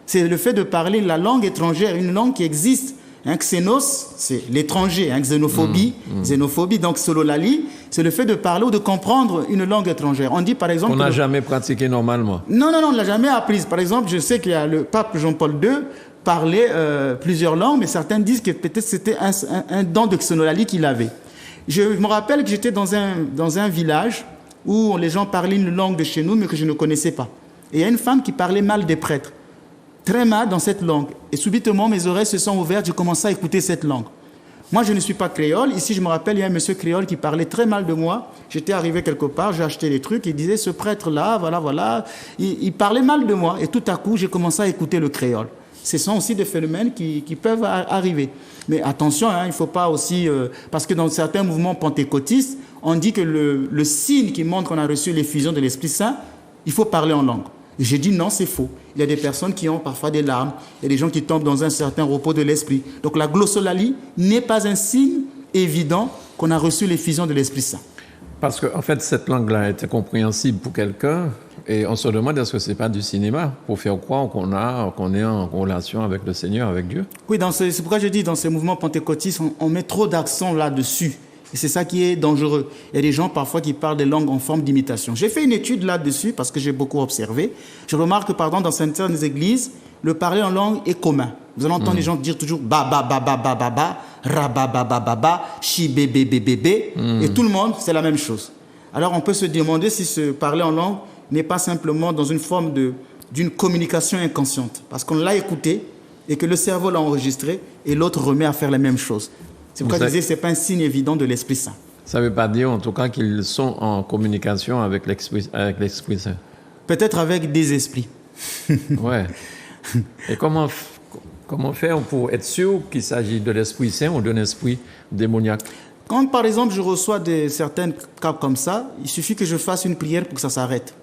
c'est le fait de parler la langue étrangère, une langue qui existe. Xénos, c'est l'étranger, xénophobie, xénophobie. Donc, xélolalie, c'est le fait de parler ou de comprendre une langue étrangère. On dit par exemple... On n'a jamais pratiqué normalement. Non, on ne l'a jamais apprise. Par exemple, je sais qu'il y a le pape Jean-Paul II parlait plusieurs langues, mais certains disent que peut-être c'était un don de xénolalie qu'il avait. Je me rappelle que j'étais dans un village où les gens parlaient une langue de chez nous, mais que je ne connaissais pas. Et il y a une femme qui parlait mal des prêtres. Très mal dans cette langue. Et subitement, mes oreilles se sont ouvertes, j'ai commencé à écouter cette langue. Moi, je ne suis pas créole. Ici, je me rappelle, il y a un monsieur créole qui parlait très mal de moi. J'étais arrivé quelque part, j'ai acheté des trucs, il disait, ce prêtre-là, voilà. Il parlait mal de moi. Et tout à coup, j'ai commencé à écouter le créole. Ce sont aussi des phénomènes qui peuvent arriver. Mais attention, il ne faut pas aussi... parce que dans certains mouvements pentecôtistes, on dit que le signe qui montre qu'on a reçu l'effusion de l'Esprit Saint, il faut parler en langue. Et j'ai dit non, c'est faux. Il y a des personnes qui ont parfois des larmes. Il y a des gens qui tombent dans un certain repos de l'esprit. Donc la glossolalie n'est pas un signe évident qu'on a reçu l'effusion de l'Esprit Saint. Parce qu'en fait, cette langue-là était compréhensible pour quelqu'un et on se demande est-ce que ce n'est pas du cinéma pour faire croire qu'on est en relation avec le Seigneur, avec Dieu. Oui, c'est pourquoi je dis dans ces mouvements pentecôtistes, on met trop d'accent là-dessus. Et c'est ça qui est dangereux. Il y a des gens parfois qui parlent des langues en forme d'imitation. J'ai fait une étude là-dessus parce que j'ai beaucoup observé. Je remarque que, par exemple, dans certaines églises, le parler en langue est commun. Vous allez entendre les gens dire toujours ba ba ba ba ba ba ba, ra ba ba ba ba ba, chi bé bé bé bé bé. Et tout le monde, c'est la même chose. Alors on peut se demander si ce parler en langue n'est pas simplement dans une forme d'une communication inconsciente. Parce qu'on l'a écouté et que le cerveau l'a enregistré et l'autre remet à faire la même chose. C'est pourquoi je disais que ce n'est pas un signe évident de l'Esprit Saint. Ça ne veut pas dire en tout cas qu'ils sont en communication avec l'Esprit Saint. Peut-être avec des esprits. Ouais. Et comment faire pour être sûr qu'il s'agit de l'Esprit Saint ou d'un esprit démoniaque? Quand par exemple je reçois certains cas comme ça, il suffit que je fasse une prière pour que ça s'arrête.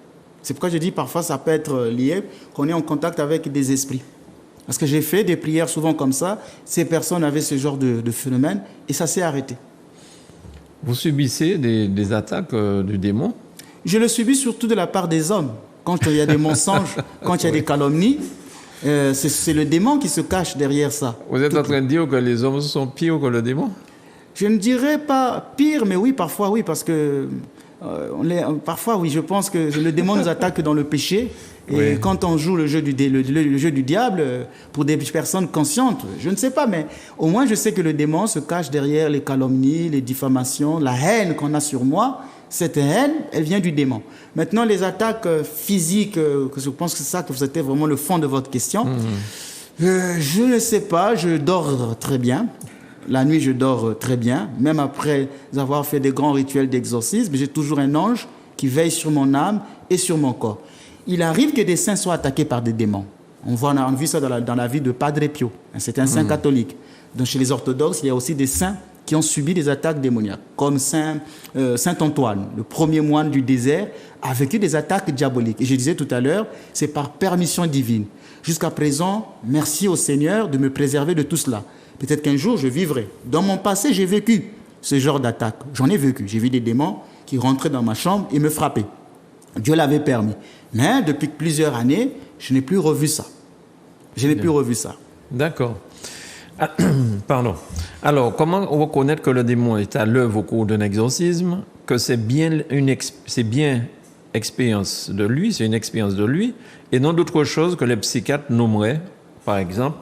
C'est pourquoi je dis parfois ça peut être lié, qu'on est en contact avec des esprits. Parce que j'ai fait des prières souvent comme ça, ces personnes avaient ce genre de phénomène et ça s'est arrêté. Vous subissez des attaques du démon? Je le subis surtout de la part des hommes. Quand il y a des mensonges, quand il y a des calomnies, c'est le démon qui se cache derrière ça. Vous êtes en train de dire que les hommes sont pires que le démon? Je ne dirais pas pire, mais oui, parfois oui, parce que parfois oui, je pense que le démon nous attaque dans le péché. Et quand on joue le jeu du diable, pour des personnes conscientes, je ne sais pas, mais au moins je sais que le démon se cache derrière les calomnies, les diffamations, la haine qu'on a sur moi. Cette haine, elle vient du démon. Maintenant, les attaques physiques, je pense que c'est ça que c'était vraiment le fond de votre question. Je ne sais pas, je dors très bien. La nuit, je dors très bien. Même après avoir fait des grands rituels d'exorcisme, j'ai toujours un ange qui veille sur mon âme et sur mon corps. Il arrive que des saints soient attaqués par des démons. On a vu ça dans la vie de Padre Pio. C'est un saint catholique. Donc, chez les orthodoxes, il y a aussi des saints qui ont subi des attaques démoniaques, comme Saint Antoine, le premier moine du désert, a vécu des attaques diaboliques. Et je disais tout à l'heure, c'est par permission divine. Jusqu'à présent, merci au Seigneur de me préserver de tout cela. Peut-être qu'un jour, je vivrai. Dans mon passé, j'ai vécu ce genre d'attaque. J'en ai vécu. J'ai vu des démons qui rentraient dans ma chambre et me frappaient. Dieu l'avait permis. Mais depuis plusieurs années, je n'ai plus revu ça. D'accord. Pardon. Alors, comment reconnaître que le démon est à l'œuvre au cours d'un exorcisme, que c'est bien expérience de lui, c'est une expérience de lui, et non d'autre chose que les psychiatres nommeraient, par exemple,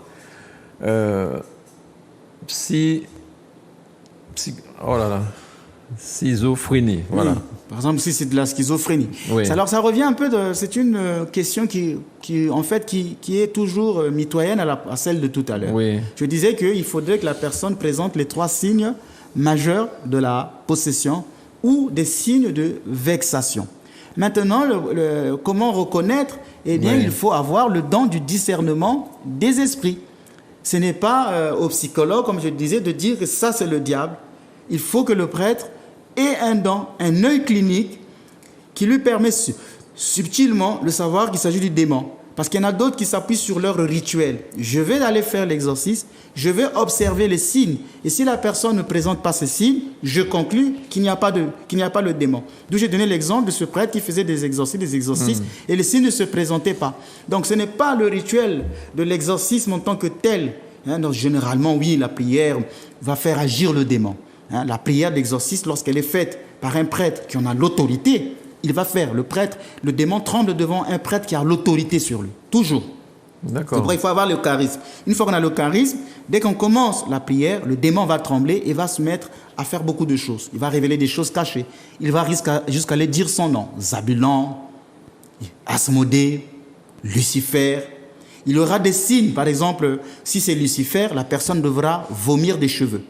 schizophrénie. Voilà. Oui. Par exemple, si c'est de la schizophrénie. Oui. Alors, ça revient un peu c'est une question qui est toujours mitoyenne à celle de tout à l'heure. Oui. Je disais qu'il faudrait que la personne présente les 3 signes majeurs de la possession ou des signes de vexation. Maintenant, comment reconnaître? Eh bien, il faut avoir le don du discernement des esprits. Ce n'est pas au psychologue, comme je disais, de dire que ça, c'est le diable. Il faut que le prêtre ait un don, un œil clinique qui lui permet subtilement de savoir qu'il s'agit du démon. Parce qu'il y en a d'autres qui s'appuient sur leur rituel. Je vais aller faire l'exorcisme, je vais observer les signes. Et si la personne ne présente pas ces signes, je conclus qu'il n'y a pas le démon. D'où j'ai donné l'exemple de ce prêtre qui faisait des exorcismes, et les signes ne se présentaient pas. Donc ce n'est pas le rituel de l'exorcisme en tant que tel. Donc, généralement, oui, la prière va faire agir le démon. La prière d'exorcisme, lorsqu'elle est faite par un prêtre qui en a l'autorité, il va faire. Le démon tremble devant un prêtre qui a l'autorité sur lui. Toujours. D'accord. C'est pourquoi il faut avoir le charisme. Une fois qu'on a le charisme, dès qu'on commence la prière, le démon va trembler et va se mettre à faire beaucoup de choses. Il va révéler des choses cachées. Il va jusqu'à aller dire son nom. Zabulon, Asmodée, Lucifer. Il y aura des signes. Par exemple, si c'est Lucifer, la personne devra vomir des cheveux.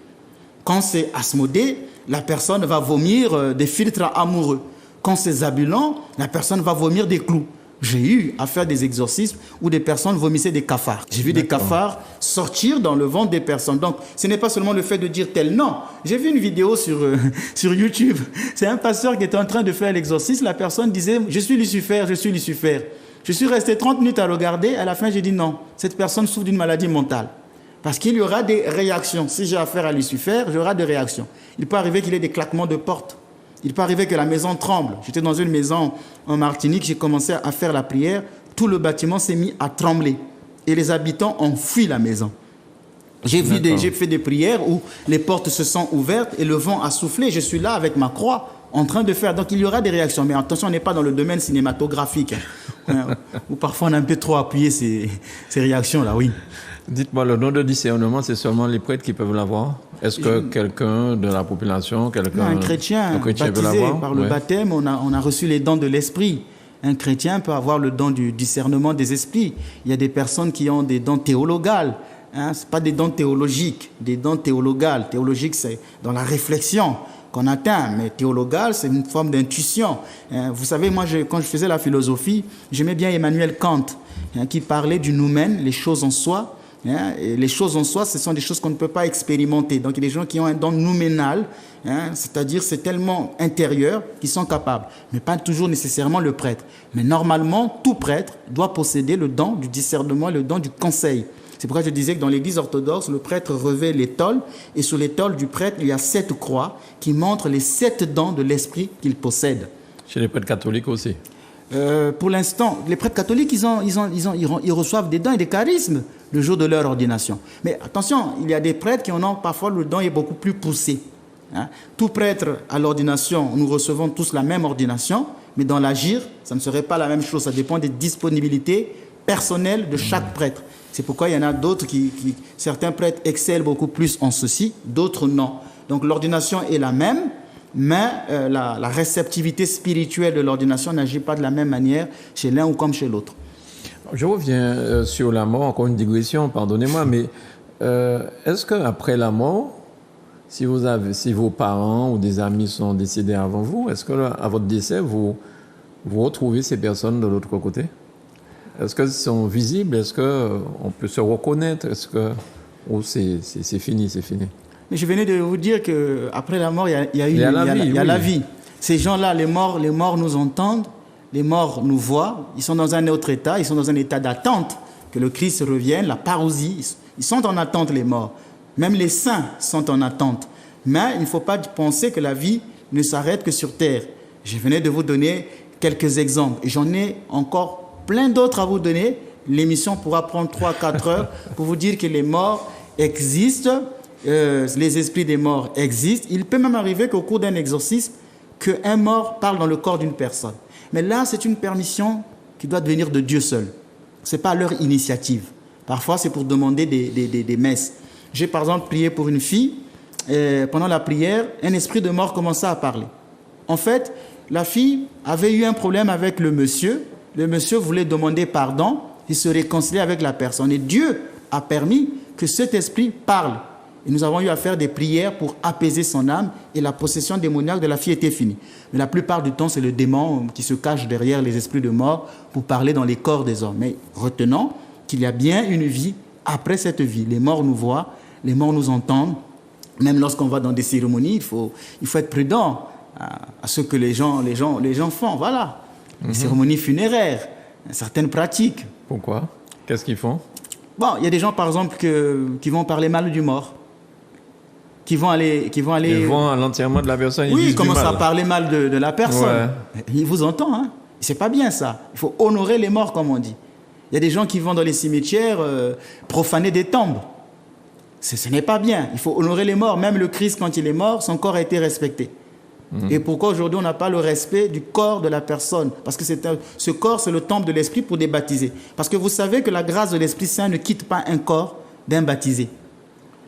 Quand c'est Asmodée, la personne va vomir des filtres amoureux. Quand c'est Zabulon, la personne va vomir des clous. J'ai eu à faire des exorcismes où des personnes vomissaient des cafards. J'ai vu des cafards sortir dans le ventre des personnes. Donc, ce n'est pas seulement le fait de dire tel nom. J'ai vu une vidéo sur YouTube. C'est un pasteur qui était en train de faire l'exorcisme. La personne disait « Je suis Lucifer, je suis Lucifer ». Je suis resté 30 minutes à regarder. À la fin, j'ai dit non. Cette personne souffre d'une maladie mentale. Parce qu'il y aura des réactions. Si j'ai affaire à Lucifer, j'aurai des réactions. Il peut arriver qu'il ait des claquements de porte. Il peut arriver que la maison tremble. J'étais dans une maison en Martinique, j'ai commencé à faire la prière. Tout le bâtiment s'est mis à trembler. Et les habitants ont fui la maison. J'ai fait des prières où les portes se sont ouvertes et le vent a soufflé. Je suis là avec ma croix en train de faire. Donc il y aura des réactions. Mais attention, on n'est pas dans le domaine cinématographique. Où parfois on a un peu trop appuyé ces réactions-là, oui. Dites-moi, le don de discernement, c'est seulement les prêtres qui peuvent l'avoir? Est-ce que quelqu'un de la population, un chrétien baptisé par le baptême, on a reçu les dons de l'esprit. Un chrétien peut avoir le don du discernement des esprits. Il y a des personnes qui ont des dons théologales. Ce n'est pas des dons théologiques, des dons théologales. Théologique, c'est dans la réflexion qu'on atteint, mais théologal, c'est une forme d'intuition. Vous savez, moi, quand je faisais la philosophie, j'aimais bien Emmanuel Kant, qui parlait du noumen, les choses en soi. Et les choses en soi, ce sont des choses qu'on ne peut pas expérimenter. Donc, il y a des gens qui ont un don nouménal, c'est-à-dire c'est tellement intérieur qu'ils sont capables, mais pas toujours nécessairement le prêtre. Mais normalement, tout prêtre doit posséder le don du discernement, le don du conseil. C'est pourquoi je disais que dans l'église orthodoxe, le prêtre revêt l'étole, et sur l'étole du prêtre, il y a 7 croix qui montrent les 7 dons de l'esprit qu'il possède. Chez les prêtres catholiques aussi? Pour l'instant, les prêtres catholiques, ils reçoivent des dons et des charismes le jour de leur ordination. Mais attention, il y a des prêtres qui en ont parfois le don est beaucoup plus poussé. Tout prêtre à l'ordination, nous recevons tous la même ordination, mais dans l'agir, ça ne serait pas la même chose. Ça dépend des disponibilités personnelles de chaque prêtre. C'est pourquoi il y en a d'autres certains prêtres excellent beaucoup plus en ceci, d'autres non. Donc l'ordination est la même, mais la réceptivité spirituelle de l'ordination n'agit pas de la même manière chez l'un ou comme chez l'autre. Je reviens sur la mort, encore une digression, pardonnez-moi, mais est-ce qu'après la mort, si vos parents ou des amis sont décédés avant vous, est-ce qu'à votre décès, vous retrouvez ces personnes de l'autre côté? Est-ce qu'elles sont visibles? Est-ce qu'on peut se reconnaître? Est-ce que c'est fini, c'est fini? Mais je venais de vous dire qu'après la mort, il y a la vie. Ces gens-là, les morts nous entendent, les morts nous voient, ils sont dans un autre état, ils sont dans un état d'attente que le Christ revienne, la parousie. Ils sont en attente, les morts. Même les saints sont en attente. Mais il ne faut pas penser que la vie ne s'arrête que sur terre. Je venais de vous donner quelques exemples. Et j'en ai encore plein d'autres à vous donner. L'émission pourra prendre 3-4 heures pour vous dire que les morts existent, les esprits des morts existent. Il peut même arriver qu'au cours d'un exorcisme, qu'un mort parle dans le corps d'une personne. Mais là, c'est une permission qui doit venir de Dieu seul. Ce n'est pas leur initiative. Parfois, c'est pour demander des messes. J'ai par exemple prié pour une fille. Pendant la prière, un esprit de mort commença à parler. En fait, la fille avait eu un problème avec le monsieur. Le monsieur voulait demander pardon. Il se réconciliait avec la personne. Et Dieu a permis que cet esprit parle. Et nous avons eu à faire des prières pour apaiser son âme. Et la possession démoniaque de la fille était finie. Mais la plupart du temps, c'est le démon qui se cache derrière les esprits de mort pour parler dans les corps des hommes. Mais retenons qu'il y a bien une vie après cette vie. Les morts nous voient, les morts nous entendent. Même lorsqu'on va dans des cérémonies, il faut être prudent à ce que les gens font. Voilà. Les cérémonies funéraires, certaines pratiques. Pourquoi? Qu'est-ce qu'ils font? Bon, il y a des gens, par exemple, qui vont parler mal du mort. Qui vont aller... Ils vont à l'enterrement de la personne, oui, ils commencent à parler mal de la personne. Ouais. Il vous entend, hein. C'est pas bien, ça. Il faut honorer les morts, comme on dit. Il y a des gens qui vont dans les cimetières profaner des tombes. Ce n'est pas bien. Il faut honorer les morts. Même le Christ, quand il est mort, son corps a été respecté. Et pourquoi aujourd'hui on n'a pas le respect du corps de la personne? Parce que ce corps, c'est le temple de l'Esprit pour des baptisés. Parce que vous savez que la grâce de l'Esprit Saint ne quitte pas un corps d'un baptisé.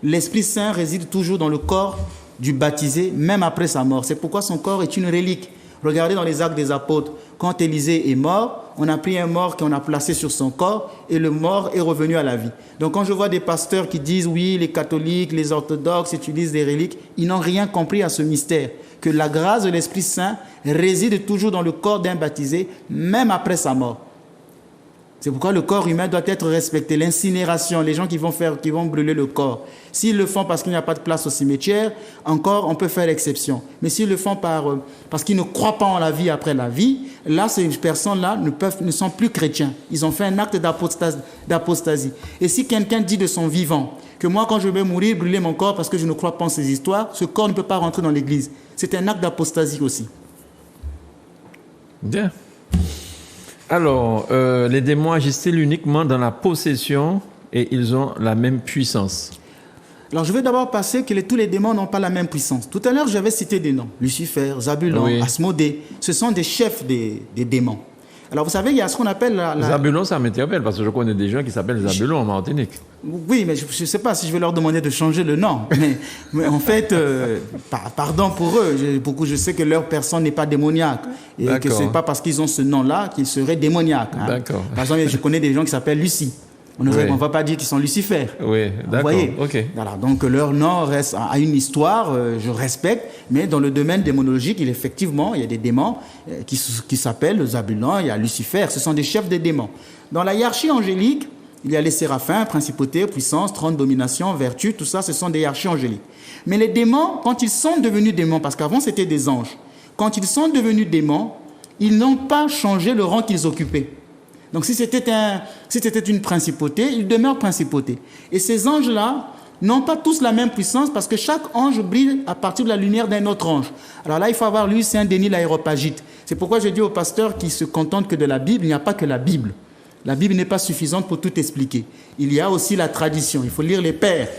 L'Esprit Saint réside toujours dans le corps du baptisé, même après sa mort. C'est pourquoi son corps est une relique. Regardez dans les Actes des Apôtres, quand Élisée est mort, on a pris un mort qu'on a placé sur son corps et le mort est revenu à la vie. Donc quand je vois des pasteurs qui disent oui, les catholiques, les orthodoxes utilisent des reliques, ils n'ont rien compris à ce mystère, que la grâce de l'Esprit Saint réside toujours dans le corps d'un baptisé, même après sa mort. C'est pourquoi le corps humain doit être respecté. L'incinération, les gens qui vont brûler le corps, s'ils le font parce qu'il n'y a pas de place au cimetière, encore on peut faire exception. Mais s'ils le font parce qu'ils ne croient pas en la vie après la vie, là ces personnes-là ne sont plus chrétiens. Ils ont fait un acte d'apostasie. Et si quelqu'un dit de son vivant que moi, quand je vais mourir, brûler mon corps parce que je ne crois pas en ces histoires, ce corps ne peut pas rentrer dans l'église. C'est un acte d'apostasie aussi. Bien. Alors, les démons agissent-ils uniquement dans la possession et ils ont la même puissance? Alors, je vais d'abord passer que tous les démons n'ont pas la même puissance. Tout à l'heure, j'avais cité des noms. Lucifer, Zabulon, Asmodée. Ce sont des chefs des démons. Alors, vous savez, il y a ce qu'on appelle Zabulon, ça m'interpelle parce que je connais des gens qui s'appellent Zabulon en Martinique. Oui, mais je ne sais pas si je vais leur demander de changer le nom. Mais en fait, pardon pour eux. Je sais que leur personne n'est pas démoniaque. Et que ce n'est pas parce qu'ils ont ce nom-là qu'ils seraient démoniaques. Hein. D'accord. Par exemple, je connais des gens qui s'appellent Lucie. On ne va pas dire qu'ils sont Lucifer. Oui, d'accord. Vous voyez, voilà, donc leur nom reste à une histoire, je respecte, mais dans le domaine démonologique, effectivement, il y a des démons qui s'appellent Zabulon, il y a Lucifer, ce sont des chefs des démons. Dans la hiérarchie angélique, il y a les séraphins, principauté, puissance, trône, domination, vertu, tout ça, ce sont des hiérarchies angéliques. Mais les démons, quand ils sont devenus démons, parce qu'avant c'était des anges, quand ils sont devenus démons, ils n'ont pas changé le rang qu'ils occupaient. Donc si c'était une principauté, ils demeurent principauté. Et ces anges-là n'ont pas tous la même puissance parce que chaque ange brille à partir de la lumière d'un autre ange. Alors là, il faut avoir lu Saint-Denis l'Aréopagite. C'est pourquoi je dis aux pasteurs qui se contentent que de la Bible, il n'y a pas que la Bible. La Bible n'est pas suffisante pour tout expliquer. Il y a aussi la tradition. Il faut lire les pères.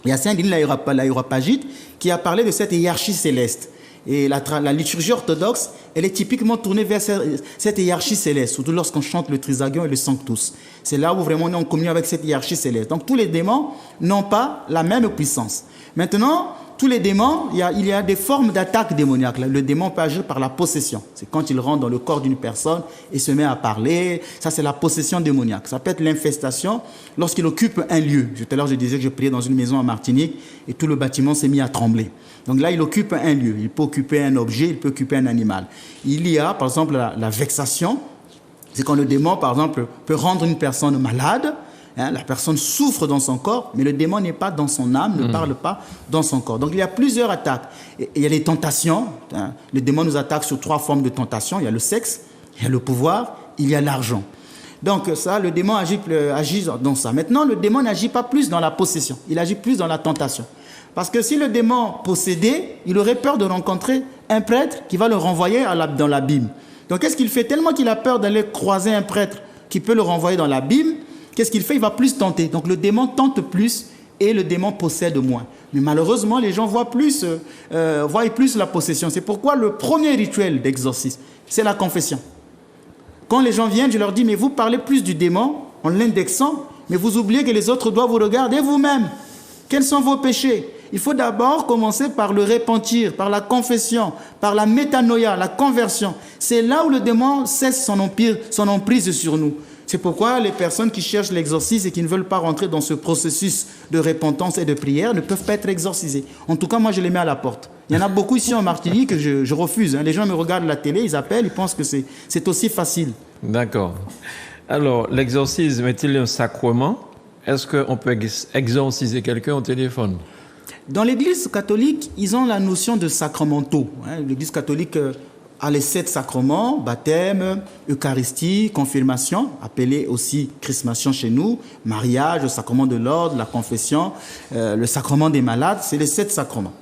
Il y a Saint-Denis l'Aréopagite qui a parlé de cette hiérarchie céleste. Et la liturgie orthodoxe, elle est typiquement tournée vers cette hiérarchie céleste, surtout lorsqu'on chante le Trisagion et le Sanctus. C'est là où vraiment on est en communion avec cette hiérarchie céleste. Donc tous les démons n'ont pas la même puissance. Maintenant, tous les démons, il y a des formes d'attaque démoniaque. Le démon peut agir par la possession. C'est quand il rentre dans le corps d'une personne et se met à parler. Ça, c'est la possession démoniaque. Ça peut être l'infestation lorsqu'il occupe un lieu. Tout à l'heure, je disais que je priais dans une maison en Martinique et tout le bâtiment s'est mis à trembler. Donc là, il occupe un lieu. Il peut occuper un objet, il peut occuper un animal. Il y a, par exemple, la vexation. C'est quand le démon, par exemple, peut rendre une personne malade. La personne souffre dans son corps, mais le démon n'est pas dans son âme, ne parle pas dans son corps. Donc il y a plusieurs attaques. Et il y a les tentations. Le démon nous attaque sur 3 formes de tentation. Il y a le sexe, il y a le pouvoir, il y a l'argent. Donc ça, le démon agit dans ça. Maintenant, le démon n'agit pas plus dans la possession. Il agit plus dans la tentation. Parce que si le démon possédait, il aurait peur de rencontrer un prêtre qui va le renvoyer dans l'abîme. Donc qu'est-ce qu'il fait? Tellement qu'il a peur d'aller croiser un prêtre qui peut le renvoyer dans l'abîme, qu'est-ce qu'il fait? Il va plus tenter. Donc le démon tente plus et le démon possède moins. Mais malheureusement, les gens voient plus la possession. C'est pourquoi le premier rituel d'exorcisme, c'est la confession. Quand les gens viennent, je leur dis, mais vous parlez plus du démon en l'indexant, mais vous oubliez que les autres doivent vous regarder vous-même. Quels sont vos péchés? Il faut d'abord commencer par le repentir, par la confession, par la métanoïa, la conversion. C'est là où le démon cesse son emprise sur nous. C'est pourquoi les personnes qui cherchent l'exorcisme et qui ne veulent pas rentrer dans ce processus de repentance et de prière ne peuvent pas être exorcisés. En tout cas, moi, je les mets à la porte. Il y en a beaucoup ici en Martinique que je refuse. Les gens me regardent à la télé, ils appellent, ils pensent que c'est aussi facile. D'accord. Alors, l'exorcisme est-il un sacrement? Est-ce qu'on peut exorciser quelqu'un au téléphone? Dans l'Église catholique, ils ont la notion de sacramentaux. L'Église catholique a les 7 sacrements, baptême, Eucharistie, confirmation, appelée aussi chrismation chez nous, mariage, le sacrement de l'ordre, la confession, le sacrement des malades, c'est les 7 sacrements.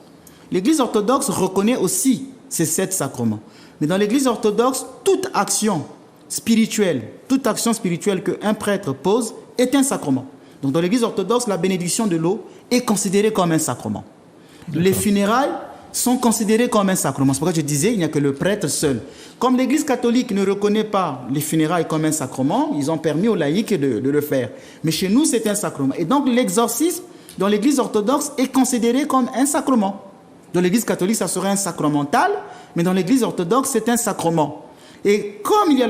L'Église orthodoxe reconnaît aussi ces 7 sacrements. Mais dans l'Église orthodoxe, toute action spirituelle qu'un prêtre pose est un sacrement. Donc dans l'Église orthodoxe, la bénédiction de l'eau est considérée comme un sacrement. Les funérailles sont considérées comme un sacrement. C'est pourquoi je disais, il n'y a que le prêtre seul. Comme l'Église catholique ne reconnaît pas les funérailles comme un sacrement, ils ont permis aux laïcs de le faire. Mais chez nous, c'est un sacrement. Et donc l'exorcisme, dans l'Église orthodoxe, est considéré comme un sacrement. Dans l'Église catholique, ça serait un sacramental, mais dans l'Église orthodoxe, c'est un sacrement. Et comme il y a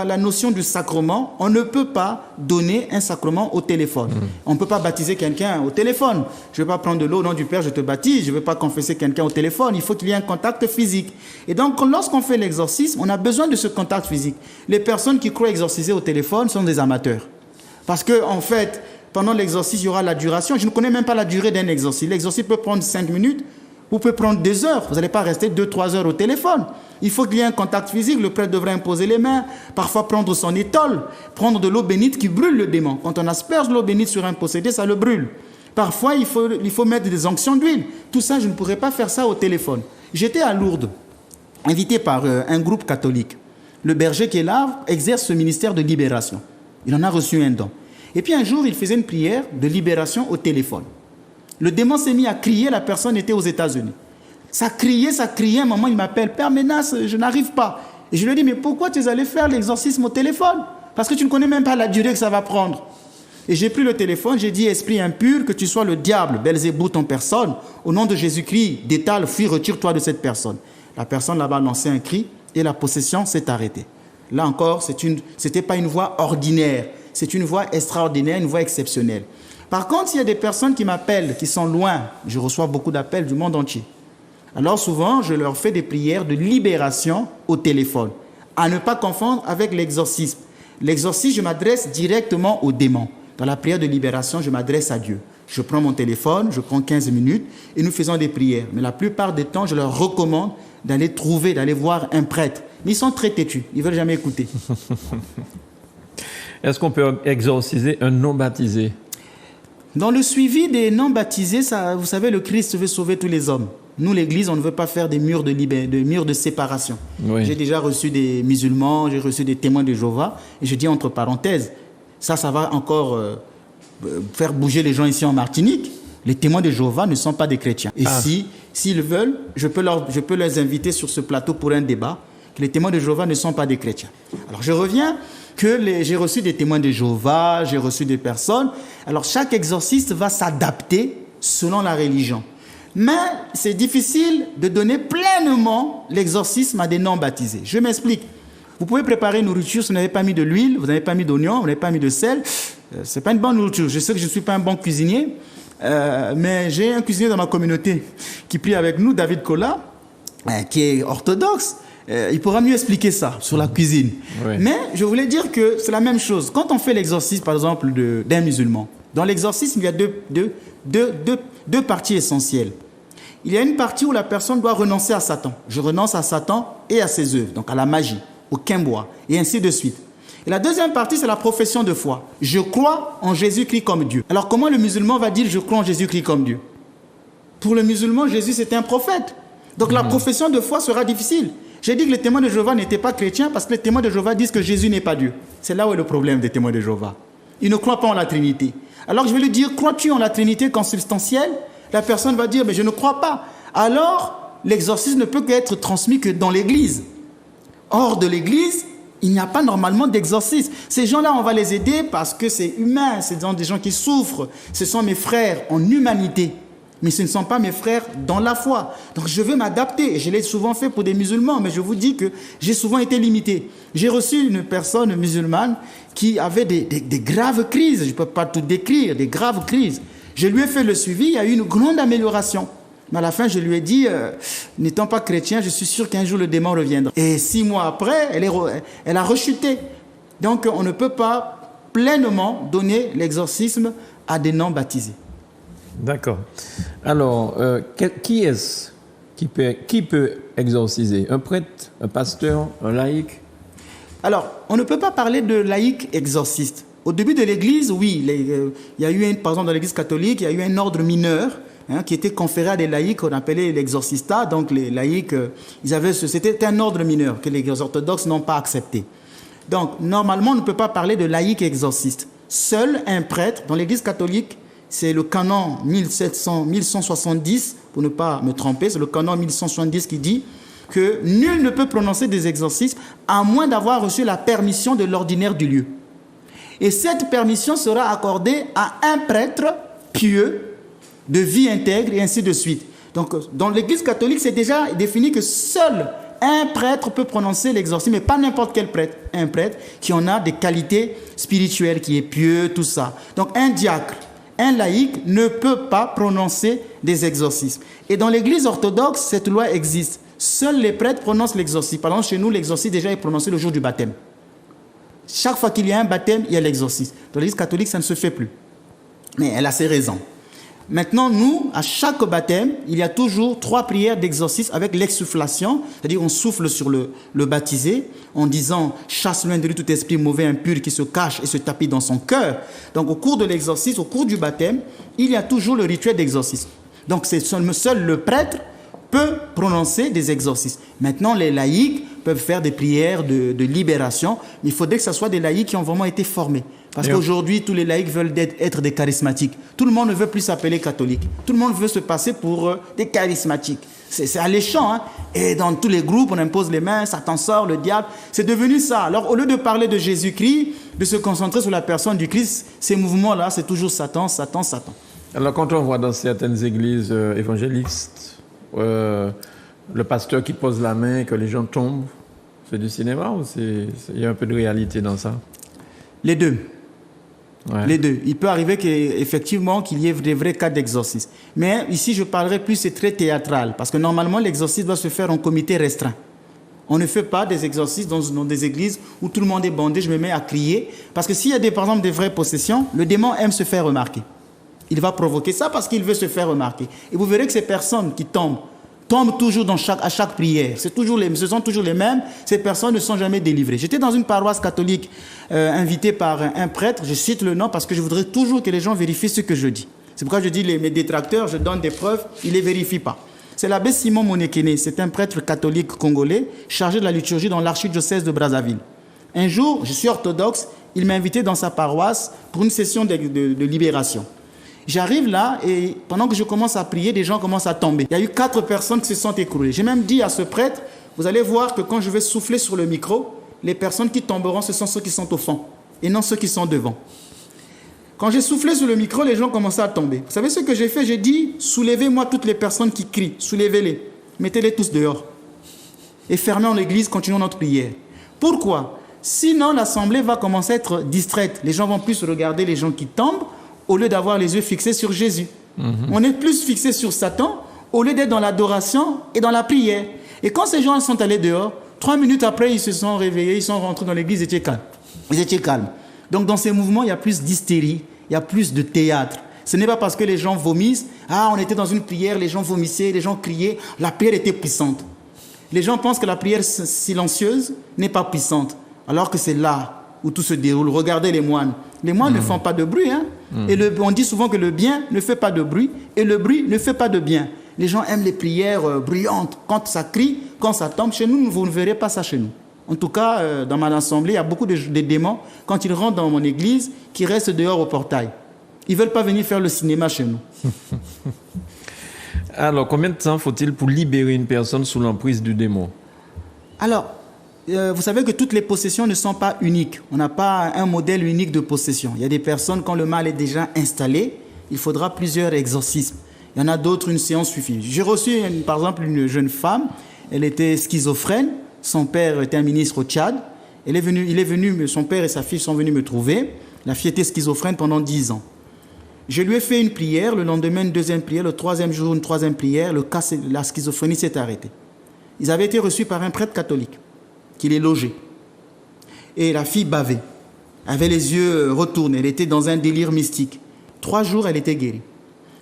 la notion du sacrement, on ne peut pas donner un sacrement au téléphone. On ne peut pas baptiser quelqu'un au téléphone. Je ne vais pas prendre de l'eau au nom du Père, je te baptise. Je ne vais pas confesser quelqu'un au téléphone. Il faut qu'il y ait un contact physique. Et donc, lorsqu'on fait l'exorcisme, on a besoin de ce contact physique. Les personnes qui croient exorciser au téléphone sont des amateurs. Parce que, en fait, pendant l'exorcisme, il y aura la duration. Je ne connais même pas la durée d'un exorcisme. L'exorcisme peut prendre 5 minutes. Vous pouvez prendre 2 heures. Vous n'allez pas rester 2-3 heures au téléphone. Il faut qu'il y ait un contact physique. Le prêtre devrait imposer les mains. Parfois prendre son étole. Prendre de l'eau bénite qui brûle le démon. Quand on asperge l'eau bénite sur un possédé, ça le brûle. Parfois, il faut mettre des onctions d'huile. Tout ça, je ne pourrais pas faire ça au téléphone. J'étais à Lourdes, invité par un groupe catholique. Le berger qui est là exerce ce ministère de libération. Il en a reçu un don. Et puis un jour, il faisait une prière de libération au téléphone. Le démon s'est mis à crier, la personne était aux États-Unis. Ça criait, un moment il m'appelle, Père Menas, je n'arrive pas. Et je lui ai dit, mais pourquoi tu es allé faire l'exorcisme au téléphone? Parce que tu ne connais même pas la durée que ça va prendre. Et j'ai pris le téléphone, j'ai dit, esprit impur, que tu sois le diable, Belzébout en personne, au nom de Jésus-Christ, détale, fuis, retire-toi de cette personne. La personne là-bas a lancé un cri et la possession s'est arrêtée. Là encore, c'était pas une voix ordinaire, c'est une voix extraordinaire, une voix exceptionnelle. Par contre, s'il y a des personnes qui m'appellent, qui sont loin, je reçois beaucoup d'appels du monde entier. Alors souvent, je leur fais des prières de libération au téléphone, à ne pas confondre avec l'exorcisme. L'exorcisme, je m'adresse directement au démon. Dans la prière de libération, je m'adresse à Dieu. Je prends mon téléphone, je prends 15 minutes et nous faisons des prières. Mais la plupart du temps, je leur recommande d'aller voir un prêtre. Mais ils sont très têtus, ils ne veulent jamais écouter. Est-ce qu'on peut exorciser un non-baptisé? Dans le suivi des non-baptisés, vous savez, le Christ veut sauver tous les hommes. Nous, l'Église, on ne veut pas faire des murs de séparation. Oui. J'ai déjà reçu des musulmans, j'ai reçu des témoins de Jéhovah. Et je dis entre parenthèses, ça va encore faire bouger les gens ici en Martinique. Les témoins de Jéhovah ne sont pas des chrétiens. Et s'ils veulent, je peux les inviter sur ce plateau pour un débat, que les témoins de Jéhovah ne sont pas des chrétiens. Alors je reviens j'ai reçu des témoins de Jéhovah, j'ai reçu des personnes. Alors chaque exorciste va s'adapter selon la religion. Mais c'est difficile de donner pleinement l'exorcisme à des non-baptisés. Je m'explique. Vous pouvez préparer une nourriture si vous n'avez pas mis de l'huile, vous n'avez pas mis d'oignon, vous n'avez pas mis de sel. Ce n'est pas une bonne nourriture. Je sais que je ne suis pas un bon cuisinier, mais j'ai un cuisinier dans ma communauté qui prie avec nous, David Kola, qui est orthodoxe. Il pourra mieux expliquer ça sur la cuisine. Oui. Mais je voulais dire que c'est la même chose. Quand on fait l'exorcisme, par exemple, d'un musulman, dans l'exorcisme, il y a deux parties essentielles. Il y a une partie où la personne doit renoncer à Satan. Je renonce à Satan et à ses œuvres, donc à la magie, au quimbois, et ainsi de suite. Et la deuxième partie, c'est la profession de foi. Je crois en Jésus-Christ comme Dieu. Alors comment le musulman va dire « je crois en Jésus-Christ comme Dieu » ? Pour le musulman, Jésus, c'était un prophète. Donc la profession de foi sera difficile. J'ai dit que les témoins de Jéhovah n'étaient pas chrétiens parce que les témoins de Jéhovah disent que Jésus n'est pas Dieu. C'est là où est le problème des témoins de Jéhovah. Ils ne croient pas en la Trinité. Alors je vais lui dire, crois-tu en la Trinité consubstantielle ? La personne va dire, mais je ne crois pas. Alors, l'exorcisme ne peut qu'être transmis que dans l'église. Hors de l'église, il n'y a pas normalement d'exorcisme. Ces gens-là, on va les aider parce que c'est humain. Ce sont des gens qui souffrent. Ce sont mes frères en humanité. Mais ce ne sont pas mes frères dans la foi. Donc je veux m'adapter. Je l'ai souvent fait pour des musulmans, mais je vous dis que j'ai souvent été limité. J'ai reçu une personne musulmane qui avait des graves crises. Je ne peux pas tout décrire, des graves crises. Je lui ai fait le suivi, il y a eu une grande amélioration. Mais à la fin, je lui ai dit, n'étant pas chrétien, je suis sûr qu'un jour le démon reviendra. Et 6 mois après, elle a rechuté. Donc on ne peut pas pleinement donner l'exorcisme à des non-baptisés. D'accord. Alors, qui est-ce qui peut exorciser? Un prêtre, un pasteur, un laïc? Alors, on ne peut pas parler de laïc exorciste. Au début de l'Église, oui, il y a eu, par exemple, dans l'Église catholique, il y a eu un ordre mineur qui était conféré à des laïcs qu'on appelait l'exorcista. Donc, les laïcs, c'était un ordre mineur que les orthodoxes n'ont pas accepté. Donc, normalement, on ne peut pas parler de laïc exorciste. Seul un prêtre, dans l'Église catholique, c'est le canon 1170, pour ne pas me tromper, c'est le canon 1170 qui dit que nul ne peut prononcer des exorcismes à moins d'avoir reçu la permission de l'ordinaire du lieu. Et cette permission sera accordée à un prêtre pieux, de vie intègre, et ainsi de suite. Donc, dans l'Église catholique, c'est déjà défini que seul un prêtre peut prononcer l'exorcisme, mais pas n'importe quel prêtre. Un prêtre qui en a des qualités spirituelles, qui est pieux, tout ça. Donc, un diacre, un laïc ne peut pas prononcer des exorcismes. Et dans l'Église orthodoxe, cette loi existe. Seuls les prêtres prononcent l'exorcisme. Par exemple, chez nous, l'exorcisme déjà est prononcé le jour du baptême. Chaque fois qu'il y a un baptême, il y a l'exorcisme. Dans l'Église catholique, ça ne se fait plus. Mais elle a ses raisons. Maintenant, nous, à chaque baptême, il y a toujours 3 prières d'exorcisme avec l'exsufflation, c'est-à-dire on souffle sur le baptisé en disant « chasse loin de lui tout esprit mauvais impur qui se cache et se tapit dans son cœur ». Donc au cours de l'exorcisme, au cours du baptême, il y a toujours le rituel d'exorcisme. Donc c'est seul le prêtre peut prononcer des exorcismes. Maintenant, les laïcs peuvent faire des prières de libération, mais il faudrait que ce soit des laïcs qui ont vraiment été formés. Parce qu'aujourd'hui, tous les laïcs veulent être des charismatiques. Tout le monde ne veut plus s'appeler catholique. Tout le monde veut se passer pour des charismatiques. C'est alléchant, hein? Et dans tous les groupes, on impose les mains, Satan sort, le diable. C'est devenu ça. Alors, au lieu de parler de Jésus-Christ, de se concentrer sur la personne du Christ, ces mouvements-là, c'est toujours Satan, Satan, Satan. Alors, quand on voit dans certaines églises évangélistes, le pasteur qui pose la main et que les gens tombent, c'est du cinéma ou il y a un peu de réalité dans ça? Les deux. Ouais. Les deux. Il peut arriver qu'effectivement qu'il y ait des vrais cas d'exorcisme. Mais ici, je parlerai plus, c'est très théâtral. Parce que normalement, l'exorcisme doit se faire en comité restreint. On ne fait pas des exorcismes dans des églises où tout le monde est bandé, je me mets à crier. Parce que s'il y a par exemple des vraies possessions, le démon aime se faire remarquer. Il va provoquer ça parce qu'il veut se faire remarquer. Et vous verrez que ces personnes qui tombent toujours à chaque prière. Ce sont toujours les mêmes. Ces personnes ne sont jamais délivrées. J'étais dans une paroisse catholique invitée par un prêtre. Je cite le nom parce que je voudrais toujours que les gens vérifient ce que je dis. C'est pourquoi je dis mes détracteurs, je donne des preuves, ils ne les vérifient pas. C'est l'abbé Simon Monekene. C'est un prêtre catholique congolais chargé de la liturgie dans l'archidiocèse de Brazzaville. Un jour, je suis orthodoxe, il m'a invité dans sa paroisse pour une session de libération. J'arrive là et pendant que je commence à prier, des gens commencent à tomber. Il y a eu 4 personnes qui se sont écroulées. J'ai même dit à ce prêtre, vous allez voir que quand je vais souffler sur le micro, les personnes qui tomberont, ce sont ceux qui sont au fond et non ceux qui sont devant. Quand j'ai soufflé sur le micro, les gens commençaient à tomber. Vous savez ce que j'ai fait? J'ai dit, soulevez-moi toutes les personnes qui crient, soulevez-les, mettez-les tous dehors. Et fermons l'église, continuons notre prière. Pourquoi? Sinon, l'assemblée va commencer à être distraite. Les gens vont plus regarder les gens qui tombent, au lieu d'avoir les yeux fixés sur Jésus. On est plus fixé sur Satan au lieu d'être dans l'adoration et dans la prière. Et quand ces gens sont allés dehors, 3 minutes après, ils se sont réveillés, ils sont rentrés dans l'église, ils étaient calmes. Ils étaient calmes. Donc dans ces mouvements, il y a plus d'hystérie, il y a plus de théâtre. Ce n'est pas parce que les gens vomissent. Ah, on était dans une prière, les gens vomissaient, les gens criaient. La prière était puissante. Les gens pensent que la prière silencieuse n'est pas puissante, alors que c'est là où tout se déroule. Regardez les moines. Les moines ne font pas de bruit. Hein? Et on dit souvent que le bien ne fait pas de bruit et le bruit ne fait pas de bien. Les gens aiment les prières bruyantes. Quand ça crie, quand ça tombe, chez nous, vous ne verrez pas ça chez nous. En tout cas, dans ma assemblée, il y a beaucoup de démons, quand ils rentrent dans mon église, qui restent dehors au portail. Ils ne veulent pas venir faire le cinéma chez nous. Alors, combien de temps faut-il pour libérer une personne sous l'emprise du démon? Alors, vous savez que toutes les possessions ne sont pas uniques. On n'a pas un modèle unique de possession. Il y a des personnes, quand le mal est déjà installé, il faudra plusieurs exorcismes. Il y en a d'autres, une séance suffit. J'ai reçu, par exemple, une jeune femme. Elle était schizophrène. Son père était un ministre au Tchad. Son père et sa fille sont venus me trouver. La fille était schizophrène pendant 10 ans. Je lui ai fait une prière. Le lendemain, une deuxième prière. Le 3e jour, une 3e prière. La schizophrénie s'est arrêtée. Ils avaient été reçus par un prêtre catholique qui les logeait. Et la fille bavait. Elle avait les yeux retournés. Elle était dans un délire mystique. 3 jours, elle était guérie.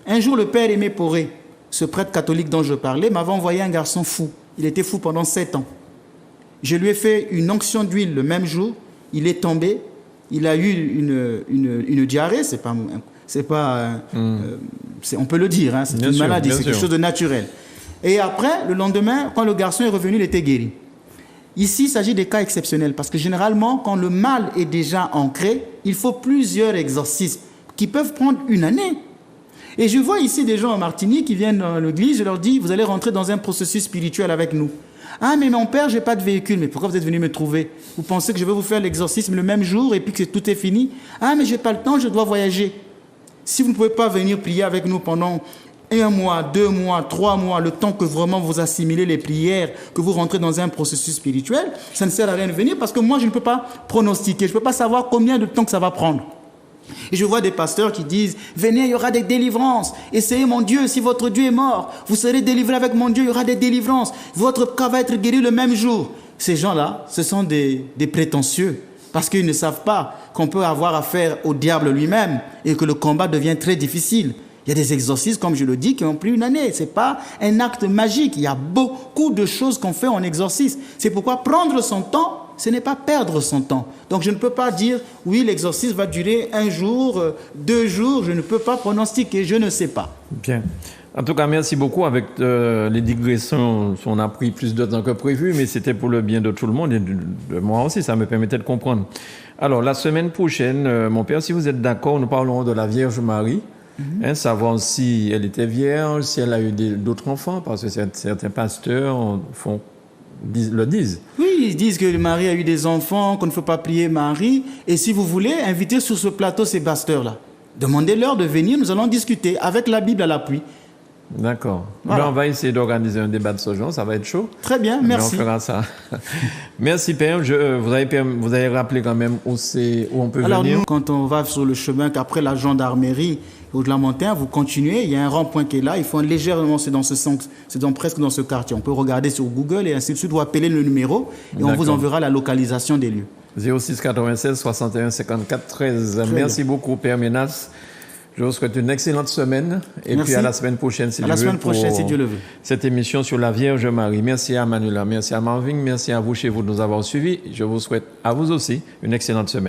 Un jour, le père Aimé Poré, ce prêtre catholique dont je parlais, m'avait envoyé un garçon fou. Il était fou pendant 7 ans. Je lui ai fait une onction d'huile le même jour. Il est tombé. Il a eu une diarrhée. On peut le dire. Hein, c'est une maladie. C'est quelque chose de naturel. Et après, le lendemain, quand le garçon est revenu, il était guéri. Ici, il s'agit des cas exceptionnels. Parce que généralement, quand le mal est déjà ancré, il faut plusieurs exorcismes qui peuvent prendre 1 année. Et je vois ici des gens en Martinique qui viennent dans l'église. Je leur dis, vous allez rentrer dans un processus spirituel avec nous. Ah, mais mon père, je n'ai pas de véhicule. Mais pourquoi vous êtes venu me trouver? Vous pensez que je vais vous faire l'exorcisme le même jour et puis que tout est fini? Ah, mais je n'ai pas le temps, je dois voyager. Si vous ne pouvez pas venir prier avec nous pendant 1 mois, 2 mois, 3 mois, le temps que vraiment vous assimilez les prières, que vous rentrez dans un processus spirituel, ça ne sert à rien de venir parce que moi, je ne peux pas pronostiquer. Je ne peux pas savoir combien de temps que ça va prendre. Et je vois des pasteurs qui disent, venez, il y aura des délivrances. Essayez mon Dieu, si votre Dieu est mort, vous serez délivré avec mon Dieu, il y aura des délivrances. Votre cas va être guéri le même jour. Ces gens-là, ce sont des prétentieux parce qu'ils ne savent pas qu'on peut avoir affaire au diable lui-même et que le combat devient très difficile. Il y a des exorcismes, comme je le dis, qui ont pris une année. Ce n'est pas un acte magique. Il y a beaucoup de choses qu'on fait en exorcisme. C'est pourquoi prendre son temps, ce n'est pas perdre son temps. Donc je ne peux pas dire, oui, l'exorcisme va durer 1 jour, 2 jours. Je ne peux pas pronostiquer, je ne sais pas. Bien. En tout cas, merci beaucoup. Avec les digressions, on a pris plus de temps que prévu, mais c'était pour le bien de tout le monde et de moi aussi. Ça me permettait de comprendre. Alors, la semaine prochaine, mon père, si vous êtes d'accord, nous parlerons de la Vierge Marie. Savoir si elle était vierge, si elle a eu d'autres enfants, parce que certains pasteurs le disent. Oui, ils disent que Marie a eu des enfants, qu'on ne faut pas prier Marie. Et si vous voulez, invitez sur ce plateau ces pasteurs-là. Demandez-leur de venir, nous allons discuter avec la Bible à l'appui. D'accord. Voilà. On va essayer d'organiser un débat de ce genre, ça va être chaud. Très bien, merci. Mais on fera ça. Merci Père, vous avez rappelé quand même où on peut venir. Alors nous, quand on va sur le chemin qu'après la gendarmerie ou de la montagne, vous continuez, il y a un rond-point qui est là, il faut légèrement, c'est dans ce sens, presque dans ce quartier. On peut regarder sur Google et ainsi de suite, ou appeler le numéro et on vous enverra la localisation des lieux. 06 96 61 54 13. Merci beaucoup Père Menas. Je vous souhaite une excellente semaine et puis à la semaine prochaine si Dieu le veut. Cette émission sur la Vierge Marie. Merci à Manuela, merci à Marvin, merci à vous chez vous de nous avoir suivis. Je vous souhaite à vous aussi une excellente semaine.